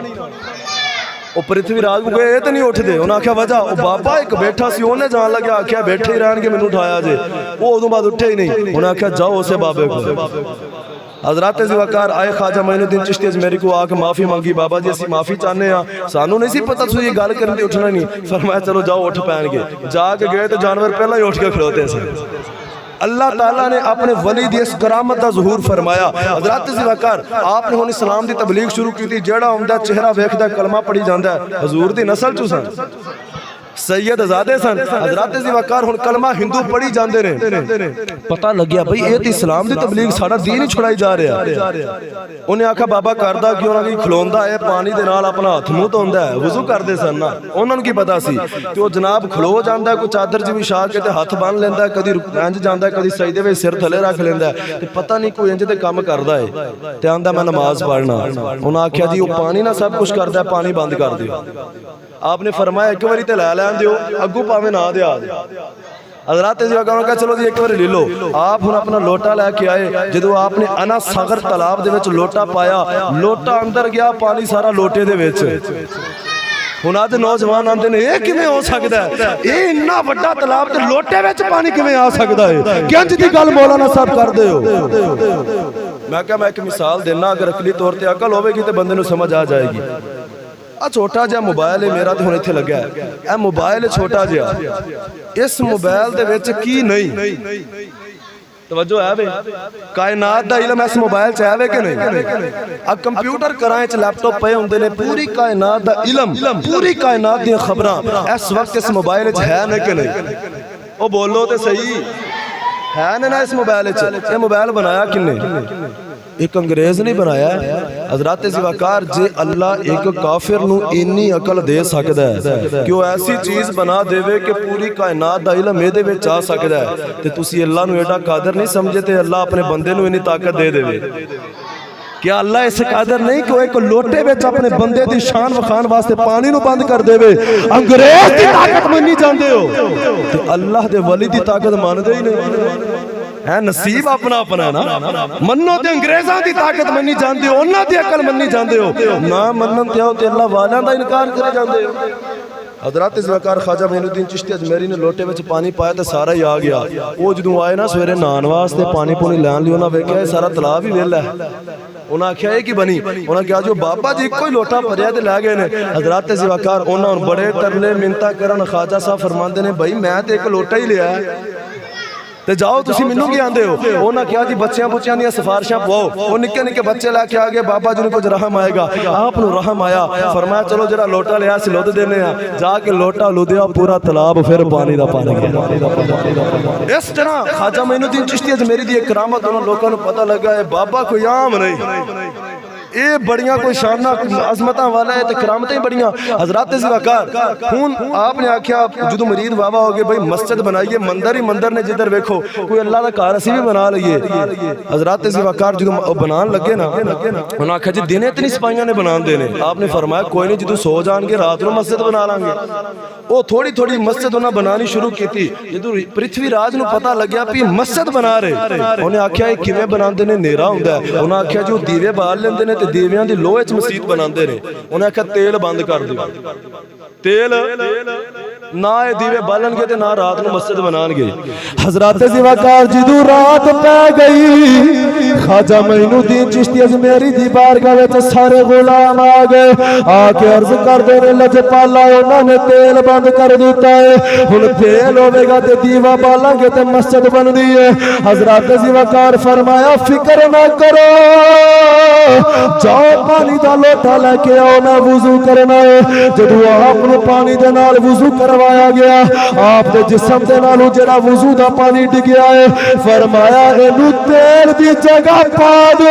وہ پرتھوی راج کو گئے تے نہیں اٹھ دے انہاں آکھیا وجہ وہ بابا ایک بیٹھا سی اونے جان لگیا آکھیا بیٹھے ہی رہن گے مینوں اٹھایا جے وہ ادوں بعد اٹھے ہی نہیں انہاں آکھیا جاؤ اسے بابے کو حضرات ذوالفقار آئے خواجہ معین الدین چشتی اجمیری کو آ کے معافی مانگی بابا جی اسی معافی چاہنے ہیں سانوں نہیں سی پتہ تسی یہ گل کرن دی اٹھنا نہیں فرمایا چلو جاؤ اٹھ پین گے جا کے گئے تو جانور پہلا ہی اٹھ کے کھڑوتے ہیں اللہ تعالیٰ نے اپنے ولی دی اس کرامت دا ظہور فرمایا حضرات ذوالفقار آپ نے ہن اسلام دی تبلیغ شروع کی تھی جیڑا ہوندا چہرہ ویکھدا کلمہ پڑھی جاندا ہے حضور دی نسل چوں سن سید زادے سن حضرات ذوالفقار ہن کلمہ ہندو پڑھی جاندے نے پتہ لگیا بھئی اے تے اسلام دی تبلیغ ساڈا دین ہی چھڑائی جا رہا انہیں آکھا بابا کردا کیوں نہ کی کھلوندا اے پانی دے نال اپنا ہاتھ منہ دھوندا ہے وضو کردے سن نا انہاں نوں کی پتہ سی تے او جناب کھلو جاندا ہے کوئی چادر جی وچھا کے تے ہاتھ بن لیندا ہے کدی انج جاندا ہے کدی سجدے وچ سر تھلے رکھ لیندا ہے تے پتہ نہیں کوئی انج تے کام کردا ہے تے آندا میں نماز پڑھنا انہاں آکھیا جی او پانی نہ سب کچھ کردا ہے پانی بند کر دیو آپ نے فرمایا ایک باری تے لے لین دیو اگوں پاویں نہ دیا حضرات ذوالفقار کہا چلو جی ایک بار لے لو آپ ہن اپنا لوٹا لے کے آئے جدو آپ نے انا ساغر تالاب دے وچ لوٹا پایا لوٹا اندر گیا پانی سارا لوٹے دے وچ ہن اج نوجوان آندے نے اے کیویں ہو سکدا ہے اے اتنا بڑا تالاب تے لوٹے وچ پانی کیویں آ سکدا ہے کنج دی گل مولانا صاحب کردے ہو میں کہا میں ایک مثال دینا اگر عقلی طور تے عقل ہوے گی تے بندے نوں سمجھ آ جائے گی چھوٹا جہا موبائل ہے میرا تو ہن ایتھے لگا ہے اے موبائل چھوٹا جہا اس موبائل دے وچ کی نہیں توجہ ہے بھئی کائنات دا علم اس موبائل چ ہے کہ نہیں اب کمپیوٹر کرائیں چ لیپ ٹاپ پے ہوندے نے پوری کائنات دا علم پوری کائنات دی خبراں اس وقت اس موبائل چ ہے کہ نہیں او بولو تے صحیح ہے نا اس موبائل چ یہ موبائل بنایا کنے ایک انگریز نہیں بنایا ہے حضرات ذوالفقار جے اللہ ایک کافر نو اتنی عقل دے سکدا ہے کہ وہ ایسی چیز بنا دیوے کہ پوری کائنات دا علم اے دے وچ آ سکدا ہے تے تسی اللہ نو ایڈا قادر نہیں سمجھے تے اللہ اپنے بندے نو اتنی طاقت دے دیوے کیا اللہ اس قادر نہیں کہ وہ ایک لوٹے وچ اپنے بندے دی شان وخان واسطے پانی نو بند کر دے انگریز دی طاقت منی جاندے ہو تے اللہ دے ولی دی طاقت ماندے ہی نہیں ہے نصیب اپنا اپنا ہے نا منو تے انگریزاں دی طاقت منی جاندے ہو انہاں دی عقل منی جاندے ہو نہ منن تے تے اللہ والیاں دا انکار کرے جاندے ہو حضرات ذوالفقار خواجہ معین الدین چشتی اجمیری نے لوٹے وچ پانی پایا تے سارا ہی آ گیا وہ جدوں آئے نا سویرے نہان واسطے پانی پونی لین لئی انہاں ویکھیا اے سارا تالاب ہی ویلا ہے انہاں آکھیا اے کی بنی انہاں کہا جو بابا جی کوئی لوٹا بھریا تے لے گئے نے حضرات ذوالفقار انہاں بڑے ترلے منتا کرن خواجہ صاحب فرماندے نے بھائی میں تے ایک لوٹا ہی لیا ہے تے جاؤ تسی مینوں کی آندے ہو انہاں کہا جی بچیاں بچیاں دیاں سفارشاں پواؤ وہ نکے نکے بچے لے کے آگے بابا جی کو رحم آئے گا آپ نو رحم آیا فرمایا چلو جڑا لوٹا لیا سی لود دینے ہاں جا کے لوٹا لودیا پورا تالاب پھر پانی دا پانی گیا اس طرح خواجہ معین الدین چشتی اجمیری دی ایک کرامت انہوں لوگوں کو پتہ لگا ہے بابا کوئی عام نہیں اے بڑیاں کوئی شانہ عظمتاں والا ہے تے کرامتیں بڑیاں حضرات زیوکار ہون آپ نے آکھیا جدو مرید بابا ہوگے بھئی مسجد بنائیے مندر ہی مندر نے جدھر ویکھو کوئی اللہ دا کار اسی بھی بنا لئیے حضرات زیوکار جدو بنان لگے نا انہوں نے آکھا جی دینے اتنی سپائیاں نے بنان دینے آپ نے فرمایا کوئی نہیں جدو سو جان کے رات نو مسجد بنا لیں گے وہ تھوڑی تھوڑی مسجد انہوں بنانی شروع کی تھی جدو پرتھوی راج نو پتہ لگیا پی مسجد بنا رہے انہیں آکھیا یہ کیویں بنان دینے نیرا ہوندہ ہے انہوں نے آکھیا جو دیوے بال لین دینے تے دیویاں دی لوہے چ مسجد بناندے نے انہیں آکھیا تیل بند کر دیو تیل نہ دیوے بالن گے تے نہ رات نو مسجد بنان گے حضرات زیوکار جدو رات پہ گئی خواجہ معین الدین چشتی اجمیری دی بارگاہ وچ سارے غلام آ گئے آ کے عرض کر دینے لجپالا انہوں نے تیل بند کر دیتا ہے ہن تیل ہوے گا تے دیوا بالیں گے تے مسجد بن دی ہے حضرات زیوکار فرمایا فکر نہ کرو جاؤ پانی دا لوٹا لے کے آؤ میں وضو کرنا ہے جدو آپ نو پانی دے نال وضو کروایا گیا آپ دے جسم دے نالو جڑا وضو دا پانی ڈگیا ہے فرمایا اینو تیل دی جگہ پا دو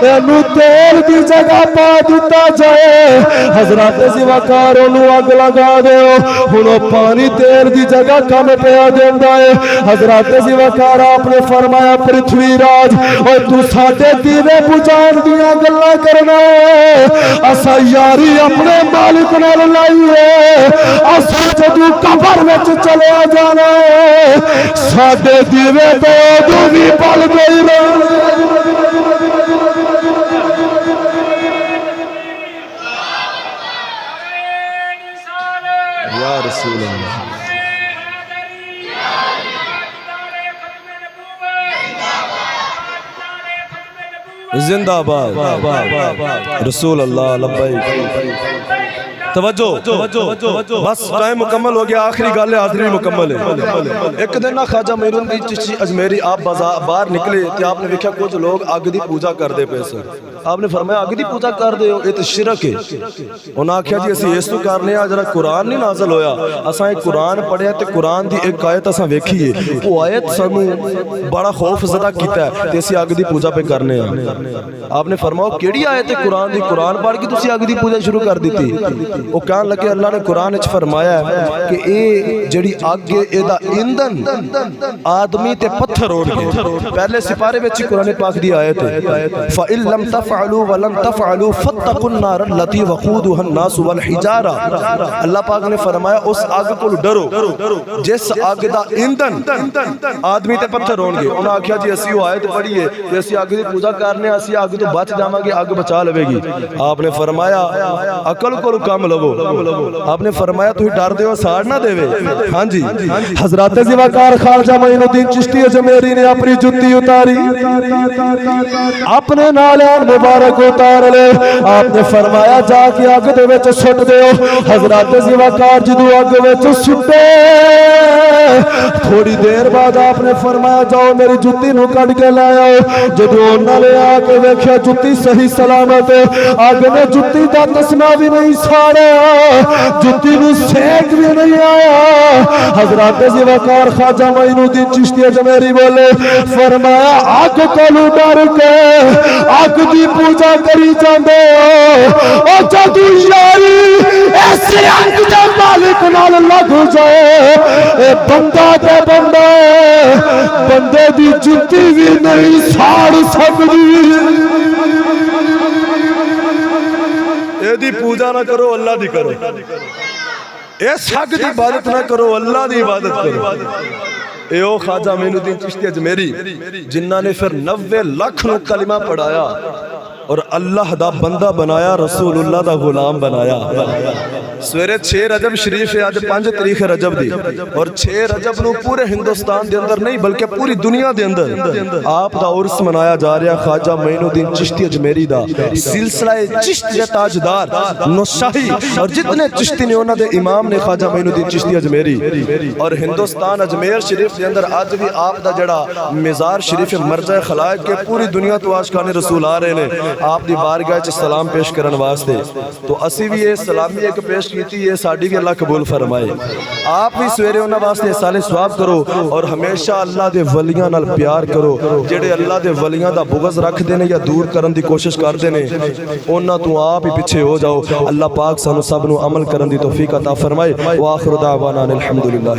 اینو تیل دی جگہ پا دیتا جائے حضرات زیوکار انہوں اگ لگا دیو انہوں پانی تیل دی جگہ کم پیا دیندہ ہے حضرات زیوکار آپ نے فرمایا پرتھوی راج اور تو ساٹھے دیوے بجان دیا گلہ کرنا ہے اسا یاری اپنے مالک نال لائیے اسا جدو قبر وچ چلے جانا ہے ساٹھے دیوے دو بھی پل گئی رہے یا رسول اللہ زندہ آباد رسول اللہ لبیک توجہ بس ٹائم مکمل ہو گیا آخری گالے حاضری مکمل ہے ایک دن نہ خواجہ معین الدین چشتی اجمیری آپ باہر نکلے کہ آپ نے دیکھا کچھ لوگ آگ دی پوجا کر دے پیسے آپ نے فرمایا آگ دی پوجا کر دے ہو یہ تو شرک ہے انہوں نے آکھیا جی اسی اس تو کرنے آ جرا قرآن نہیں نازل ہویا اساں ایک قرآن پڑھیا تے قرآن دی ایک آیت اساں ویکھیے وہ آیت سانو بڑا خوف زدہ کیتا ہے تے اسی آگ دی پوجا پہ کرنے آپ نے فرمایا کیڑی آیت قرآن دی قرآن پڑھ کے تسی آگ دی پوجا شروع کر دیتی وہ کہنے لگے اللہ نے قرآن اچھ فرمایا ہے کہ اے جڑی آگے اے دا ایندھن آدمی تے پتھر ہون گے پہلے سپارے وچ قرآن پاک دی آیت ہے فَإِن لَمْ تَفْعَلُوا وَلَمْ تَفْعَلُوا فَاتَّقُوا النَّارَ الَّتِي وَقُودُهَا النَّاسُ وَالْحِجَارَةُ اللہ پاک نے فرمایا اس آگ کو ڈرو جس آگ دا ایندھن آدمی تے پتھر ہون گے انہاں آکھیا جی اسی وہ آیت پڑھی ہے کہ اسی آگ دی پوجا کرنے اسی آگ تو بچ جاواں گے آگ بچا لوے گی آپ نے فرمایا عقل کو کام لو آپ نے فرمایا تو ہی ڈر دے ہو ساڑ نہ دے وے ہاں جی حضرات زیوکار خواجہ معین الدین چشتی اجمیری نے اپنی جتی اتاری اپنے نالیان مبارک اتار لے آپ نے فرمایا جا کے آگ دے وچ سٹ دے ہو حضرات زیوکار جدو آگ وچ سٹے تھوڑی دیر بعد آپ نے فرمایا جاؤ میری جتی نو کٹ کے لایا ہو جدو انہوں نے آ کے ویکھیا جتی صحیح سلامت ہے آگ نے جتی دا تسمہ بھی نہیں ساڑا جتی نو سیک بھی نہیں آیا حضرات زیوکار خواجہ معین الدین چشتی اجمیری بولے فرمایا آگ کولو ڈر کے آگ دی پوجا کری جاندے ہو او جدو یاری ایسے آگ دے مالک نال لگ جائے اے بندہ تے بندہ بندے دی جتی بھی نہیں ساڑ سکتی اے دی پوجا نہ کرو اللہ دی کرو اے سگ دی عبادت نہ کرو اللہ دی عبادت کرو اے او خواجہ معین الدین چشتی اجمیری جنہاں نے پھر 90 لاکھ نو کلمہ پڑھایا اور اللہ دا بندہ بنایا، رسول اللہ دا غلام بنایا۔ سویرے 6 رجب شریف ہے، آج 5 تاریخ رجب دی، اور 6 رجب نو پورے ہندوستان دے اندر نہیں بلکہ پوری دنیا دے اندر آپ دا عرس منایا جا رہا۔ خواجہ معین الدین چشتی اجمیری دا سلسلہ چشت دے تاجدار نوشاہی اور جتنے چشتی نے انہاں دے امام نے خواجہ معین الدین چشتی اجمیری، اور ہندوستان اجمیر شریف دے اندر آج بھی آپ دا جڑا مزار شریف مرجع خلائق کے پوری دنیا تو عاشقان رسول آ رہے نے آپ دی بارگاہ چ سلام پیش کرن واسطے۔ تو اسی بھی یہ سلامی ایک پیش کیتی ہے، ساڈی بھی اللہ قبول فرمائے۔ آپ بھی سویرے انہاں واسطے سال ثواب کرو اور ہمیشہ اللہ دے ولیاں نال پیار کرو، جڑے اللہ دے ولیاں دا بغض رکھ دے نے یا دور کرن دی کوشش کردے نے انہاں تو آپ ہی پیچھے ہو جاؤ۔ اللہ پاک سانو سب نو عمل کرن دی توفیق عطا فرمائے۔ وآخر دعوانا الحمدللہ۔